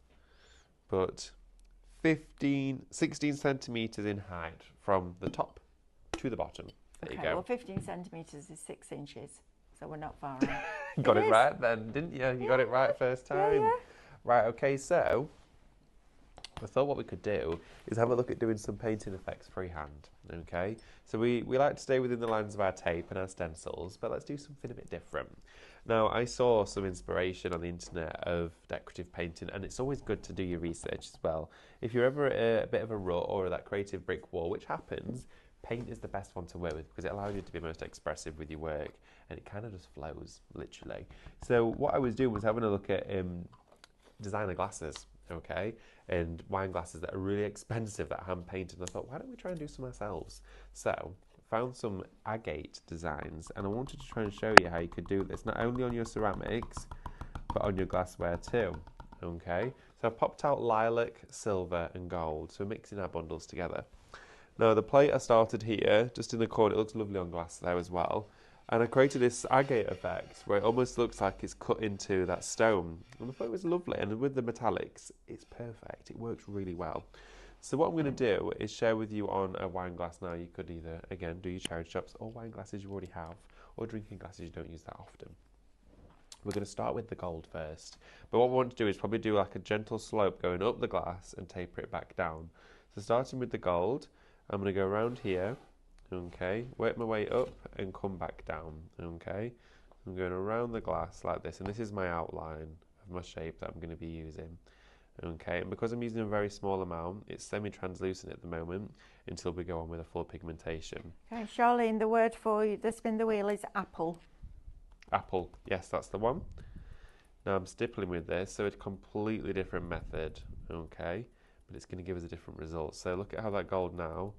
But 16 centimetres in height from the top to the bottom. There you go. Well, 15 centimetres is 6 inches, so we're not far off. Got it right then, didn't you? You got it right first time. Yeah. Right, okay, so I thought what we could do is have a look at doing some painting effects freehand, okay? So we like to stay within the lines of our tape and our stencils, but let's do something a bit different. Now, I saw some inspiration on the internet of decorative painting, and it's always good to do your research as well. If you're ever at a bit of a rut or that creative brick wall, which happens, paint is the best one to work with because it allows you to be most expressive with your work, and it kind of just flows, literally. So what I was doing was having a look at designer glasses, okay, and wine glasses that are really expensive that are hand painted, and I thought, why don't we try and do some ourselves? So found some agate designs, and I wanted to try and show you how you could do this not only on your ceramics but on your glassware too, okay? So I popped out lilac, silver and gold, so we're mixing our bundles together. Now the plate I started here just in the corner, it looks lovely on glass there as well. And I created this agate effect where it almost looks like it's cut into that stone. And I thought it was lovely. And with the metallics, it's perfect. It works really well. So what I'm going to do is share with you on a wine glass now. You could either, again, do your charity shops or wine glasses you already have, or drinking glasses you don't use that often. We're going to start with the gold first. But what we want to do is probably do like a gentle slope going up the glass and taper it back down. So starting with the gold, I'm going to go around here. Okay, work my way up and come back down, okay? I'm going around the glass like this, and this is my outline of my shape that I'm going to be using, okay? And because I'm using a very small amount, it's semi-translucent at the moment until we go on with a full pigmentation. Okay, Charlene, the word for you, the spin the wheel is apple. Apple, yes, that's the one. Now I'm stippling with this, so it's a completely different method, okay? But it's going to give us a different result. So look at how that gold now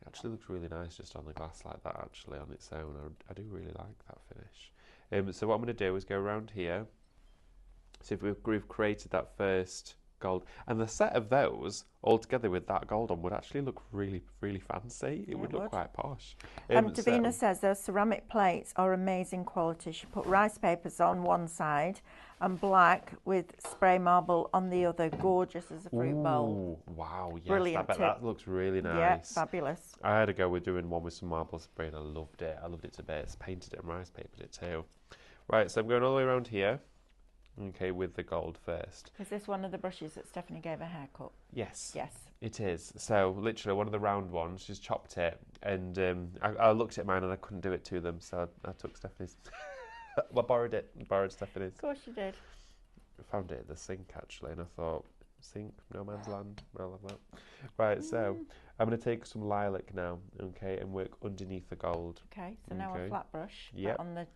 actually looks really nice just on the glass like that, actually, on its own. I do really like that finish. So what I'm going to do is go around here. So if we've created that first gold, and the set of those all together with that gold on would actually look really, really fancy. It would look quite posh. Davina says those ceramic plates are amazing quality. She put rice papers on one side and black with spray marble on the other. Gorgeous as a fruit bowl. Wow, yes, Brilliant I bet that looks really nice. Yeah, fabulous. I had a go with doing one with some marble spray and I loved it. I loved it to bits. Painted it and rice papered it too. Right, so I'm going all the way around here. okay, with the gold first. Is this one of the brushes that Stephanie gave a haircut? Yes. Yes. It is. So literally one of the round ones, she's chopped it, and I looked at mine and I couldn't do it to them, so I took Stephanie's. Well, I borrowed Stephanie's. Of course you did. I found it at the sink actually, and I thought, sink, no man's land, I'll have that. Right, so I'm going to take some lilac now, okay, and work underneath the gold. Okay, so now a flat brush on the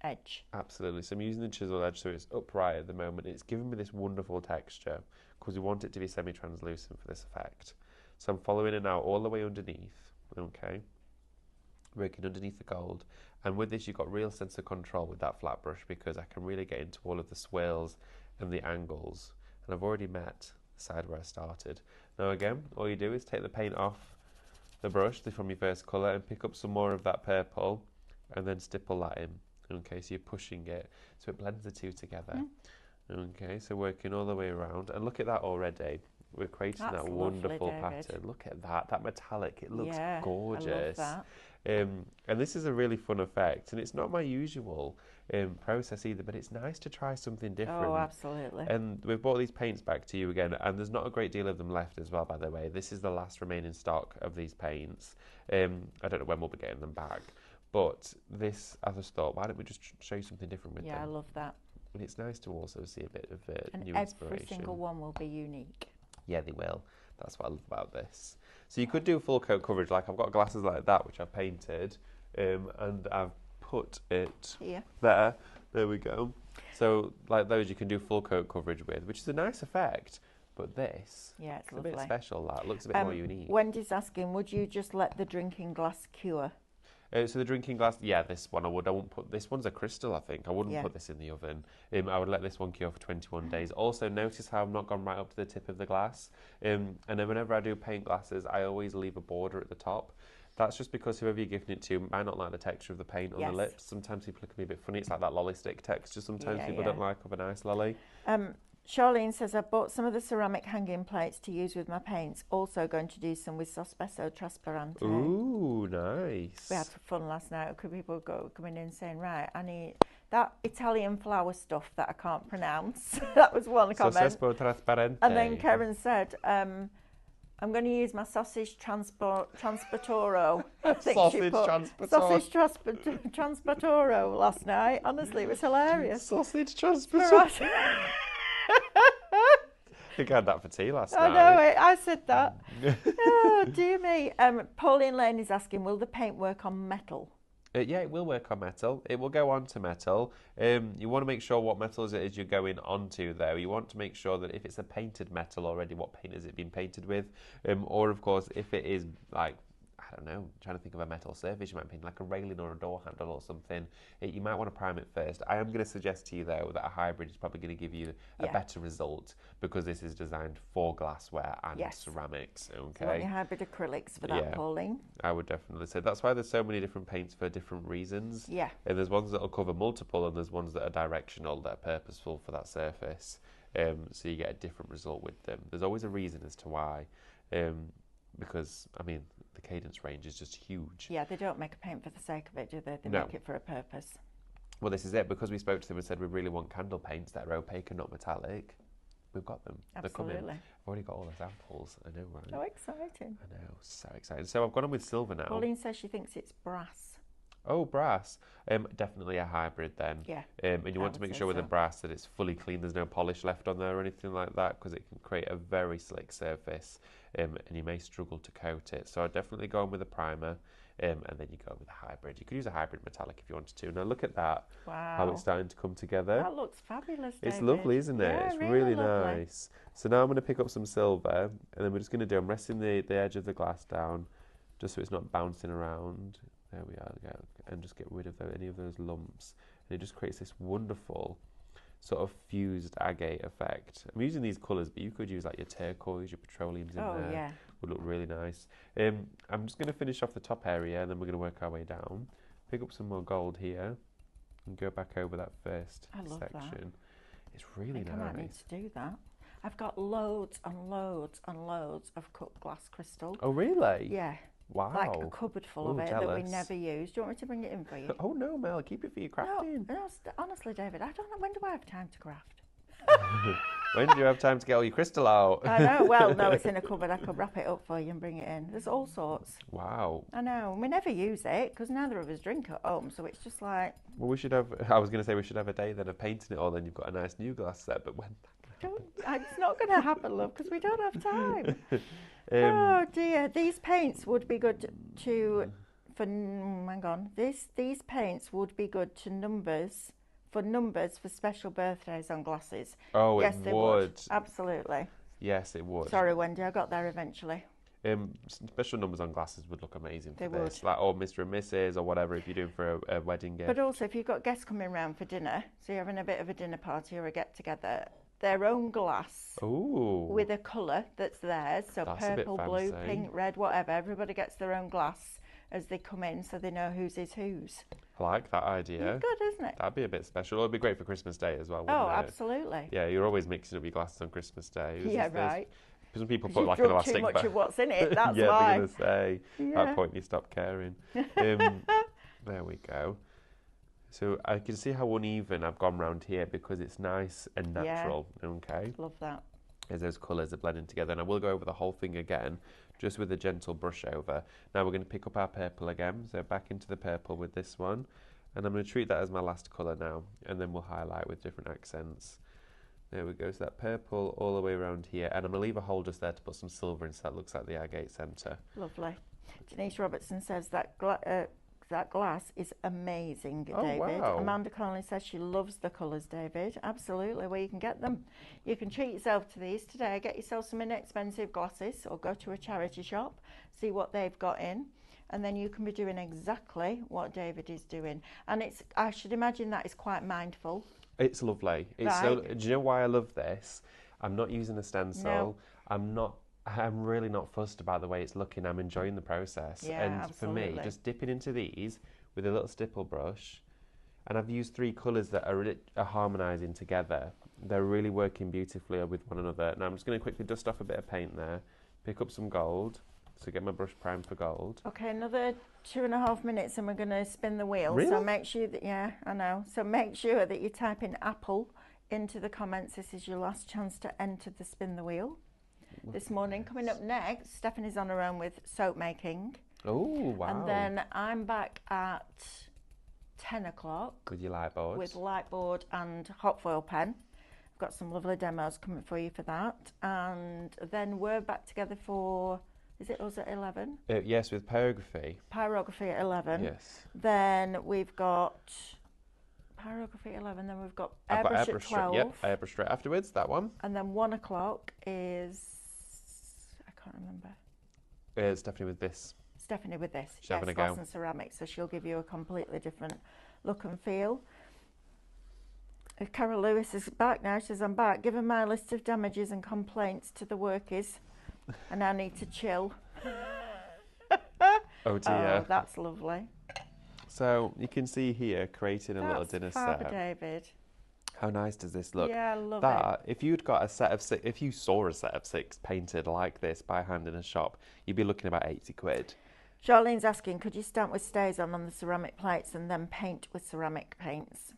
edge. Absolutely. So I'm using the chisel edge so it's upright at the moment. It's giving me this wonderful texture because we want it to be semi-translucent for this effect. So I'm following it now all the way underneath, okay, working underneath the gold. And with this, you've got real sense of control with that flat brush because I can really get into all of the swirls and the angles. And I've already met the side where I started. Now again, all you do is take the paint off the brush from your first colour and pick up some more of that purple and then stipple that in. Okay, so you're pushing it so it blends the two together. Okay, so working all the way around. And look at that already. We're creating that wonderful pattern. Look at that metallic. It looks gorgeous. I love that. And this is a really fun effect. And it's not my usual process either, but it's nice to try something different. Oh, absolutely. And we've brought these paints back to you again, and there's not a great deal of them left as well, by the way. This is the last remaining stock of these paints. I don't know when we'll be getting them back. But this, I just thought, why don't we just show you something different with them? Yeah, I love that. And it's nice to also see a bit of new and inspiration. every single one will be unique. Yeah, they will. That's what I love about this. So you could do full coat coverage, like I've got glasses like that, which I've painted, and I've put it here. There. There we go. So like those you can do full coat coverage with, which is a nice effect. But this, it's a bit special. That looks a bit more unique. Wendy's asking, would you just let the drinking glass cure? So the drinking glass, this one I would. I won't put, this one's a crystal, I think. I wouldn't put this in the oven. I would let this one cure for 21 days. Also, notice how I've not gone right up to the tip of the glass. And then whenever I do paint glasses, I always leave a border at the top. That's just because whoever you're giving it to might not like the texture of the paint on the lips. Sometimes people can be a bit funny. It's like that lolly stick texture. Sometimes people don't like of a nice lolly. Charlene says, I bought some of the ceramic hanging plates to use with my paints. Also going to do some with Sospeso Trasparente. Ooh, nice. We had fun last night. People coming in saying, right, I need that Italian flower stuff that I can't pronounce. That was one comment. Sospeso Trasparente. And then Karen said, I'm going to use my sausage transportoro. Sausage transportoro last night. Honestly, it was hilarious. Sausage transportoro. I think I had that for tea last night. I know, I said that. Oh, dear me. Pauline Lane is asking, will the paint work on metal? Yeah, it will work on metal. It will go onto metal. You want to make sure what metals it is you're going onto, though. You want to make sure that if it's a painted metal already, what paint has it been painted with? Or, of course, if it is, like, I don't know, trying to think of a metal surface, you might paint like a railing or a door handle or something. You might want to prime it first. I am going to suggest to you, though, that a hybrid is probably going to give you a better result because this is designed for glassware and ceramics. Okay. So you want your hybrid acrylics for that, Pauline? I would definitely say. That's why there's so many different paints for different reasons. Yeah. And there's ones that will cover multiple and there's ones that are directional, that are purposeful for that surface. So you get a different result with them. There's always a reason as to why. Because, I mean, the Cadence range is just huge. Yeah, they don't make a paint for the sake of it, do they? They make it for a purpose. Well, this is it. Because we spoke to them and said we really want candle paints that are opaque and not metallic, we've got them. Absolutely. They're coming. I've already got all the samples. I know, right? So exciting. I know, so exciting. So I've gone on with silver now. Pauline says she thinks it's brass. Oh, brass. Definitely a hybrid then. Yeah. And you want to make sure with the brass that it's fully clean, there's no polish left on there or anything like that, because it can create a very slick surface and you may struggle to coat it. So I'd definitely go on with a primer and then you go with a hybrid. You could use a hybrid metallic if you wanted to. Now look at that. Wow. How it's starting to come together. That looks fabulous, David. It's lovely, isn't it? Yeah, it's really lovely. nice. So now I'm going to pick up some silver and then we're just going to do, I'm resting the edge of the glass down just so it's not bouncing around. There we are, and just get rid of any of those lumps. And it just creates this wonderful sort of fused agate effect. I'm using these colours, but you could use like your turquoise, your petroleums in there. Oh, yeah. Would look really nice. I'm just going to finish off the top area, and then we're going to work our way down. Pick up some more gold here, and go back over that first section. That. It's really nice. I might need to do that. I've got loads and loads and loads of cut glass crystal. Oh, really? Yeah. Wow. Like a cupboard full of it jealous. that we never use. Do you want me to bring it in for you? Oh no, Mel, keep it for your crafting. No, honestly, David, I don't know. When do I have time to craft? When do you have time to get all your crystal out? I know. Well, no, it's in a cupboard. I could wrap it up for you and bring it in. There's all sorts. Wow. I know. We never use it because neither of us drink at home, so it's just like. Well, we should have. I was going to say we should have a day then of painting it all. Then you've got a nice new glass set. But when? It's not going to happen, love, because we don't have time. Oh dear. These paints would be good to. Hang on. These paints would be good to numbers. For numbers for special birthdays on glasses. Oh, yes, it would. Absolutely. Yes, it would. Sorry, Wendy, I got there eventually. Special numbers on glasses would look amazing for They this. would. Like, or Mr. and Mrs. or whatever if you're doing for a wedding gift. But also, if you've got guests coming round for dinner, so you're having a bit of a dinner party or a get-together, their own glass Ooh. with a colour that's theirs, so That's a bit purple, blue, fancy. pink, red, whatever. Everybody gets their own glass as they come in, so they know whose is whose. I like that idea. Good, isn't it? That'd be a bit special. It'd be great for Christmas Day as well, wouldn't Oh, it? absolutely. Yeah, you're always mixing up your glasses on Christmas Day. Yeah, right. Some people 'Cause put you've like an drunk elastic too much bag. of what's in it, that's yeah, why. they're going to say. At Yeah. that point, you stop caring. There we go. So I can see how uneven I've gone round here because it's nice and natural. Okay. Love that. As those colours are blending together. And I will go over the whole thing again, just with a gentle brush over. Now we're going to pick up our purple again. So back into the purple with this one. And I'm going to treat that as my last colour now. And then we'll highlight with different accents. There we go. So that purple all the way around here. And I'm going to leave a hole just there to put some silver in so that looks like the agate centre. Lovely. Denise Robertson says that that glass is amazing, Oh, David. wow. Amanda Connolly says she loves the colours, David. Absolutely, where you can get them. You can treat yourself to these today. Get yourself some inexpensive glasses or go to a charity shop, see what they've got in, and then you can be doing exactly what David is doing. And I should imagine that is quite mindful. It's lovely. It's so. Do you know why I love this? I'm not using a stencil. No. I'm really not fussed about the way it's looking. I'm enjoying the process. Yeah, and absolutely. for me, just dipping into these with a little stipple brush, and I've used 3 colours that are harmonising together. They're really working beautifully with one another. Now I'm just going to quickly dust off a bit of paint there, pick up some gold, so get my brush primed for gold. Okay, another 2.5 minutes and we're going to spin the wheel. Really? So make sure that, yeah, I know. So make sure that you type in apple into the comments. This is your last chance to enter the spin the wheel. This morning. Coming up next, Stephanie's on her own with soap making. Oh, wow. And then I'm back at 10 o'clock. With your light board. With light board and hot foil pen. I've got some lovely demos coming for you for that. And then we're back together for, is it us at 11? Yes, with pyrography. Pyrography at 11. Yes. Then we've got pyrography at 11. Then we've got airbrush at 12. Yep, airbrush straight afterwards, that one. And then 1 o'clock is, I can't remember. Stephanie with this. Stephanie with this. She's having a Glass go. and ceramic, so she'll give you a completely different look and feel. Carol Lewis is back now. She says, I'm back. Given my list of damages and complaints to the workers, and I need to chill. Oh dear. Oh, that's lovely. So you can see here, creating a little dinner fab, set. David. How nice does this look? Yeah, I love that, if you'd got a set of 6, if you saw a set of 6 painted like this by hand in a shop, you'd be looking about 80 quid. Charlene's asking, could you stamp with stays on the ceramic plates and then paint with ceramic paints?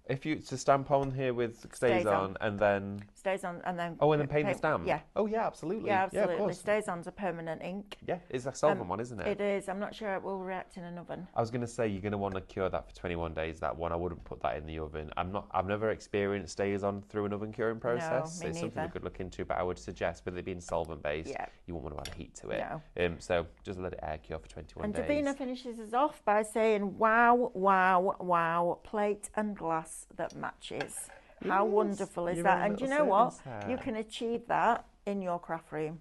If you to stamp on here with stays on and then stays on and then and then paint the stamp. Yeah. Oh yeah, absolutely. Yeah, absolutely. Yeah, of course. Stays on's a permanent ink. Yeah, it's a solvent one, isn't it? It is. I'm not sure it will react in an oven. I was going to say you're going to want to cure that for 21 days. That one, I wouldn't put that in the oven. I've never experienced stays on through an oven curing process. No, me it's something we neither. could look into, but I would suggest with it being solvent based, Yeah. you won't want to add heat to it. No. So just let it air cure for 21 And days. Davina finishes us off by saying, wow, wow, wow, plate and glass that matches. How Yes, wonderful is your that? own And do you little know what? serving set. You can achieve that in your craft room,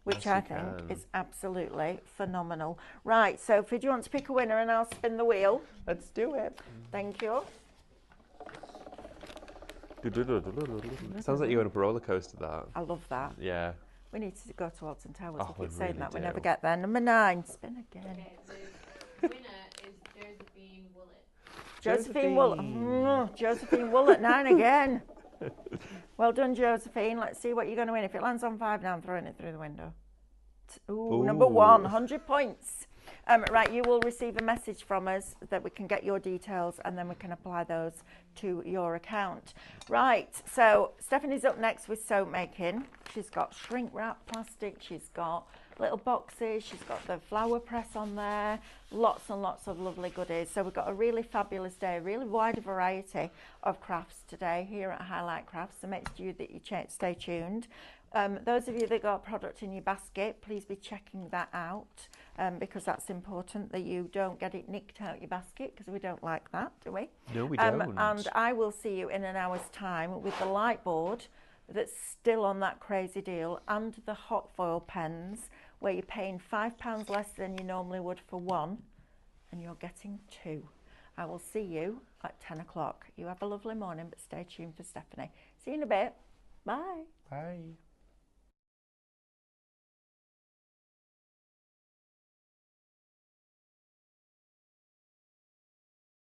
which Yes, I you think can. is absolutely phenomenal. Right, Sophie, do you want to pick a winner and I'll spin the wheel? Let's do it. Thank you. Sounds like you're on a roller coaster. That. I love that. Yeah. We need to go to Alton Towers. Oh, I we keep saying really that. We do. never get there. Number 9, spin again. Okay, the winner is Josephine Willett. Josephine Wool. Josephine Wool at 9 again. Well done, Josephine. Let's see what you're going to win. If it lands on 5 now, I'm throwing it through the window. Ooh, number 1, 100 points. Right, you will receive a message from us that we can get your details and then we can apply those to your account. Right, so Stephanie's up next with soap making. She's got shrink wrap plastic, she's got little boxes, she's got the flower press on there, lots and lots of lovely goodies. So we've got a really fabulous day, a really wide variety of crafts today here at Highlight Crafts, so make sure that you stay tuned. Those of you that got product in your basket, please be checking that out because that's important that you don't get it nicked out your basket, because we don't like that, do we? No, we don't. And I will see you in an hour's time with the light board that's still on that crazy deal, and the hot foil pens where you're paying £5 less than you normally would for one and you're getting two. I will see you at 10 o'clock. You have a lovely morning, but stay tuned for Stephanie. See you in a bit. Bye. Bye.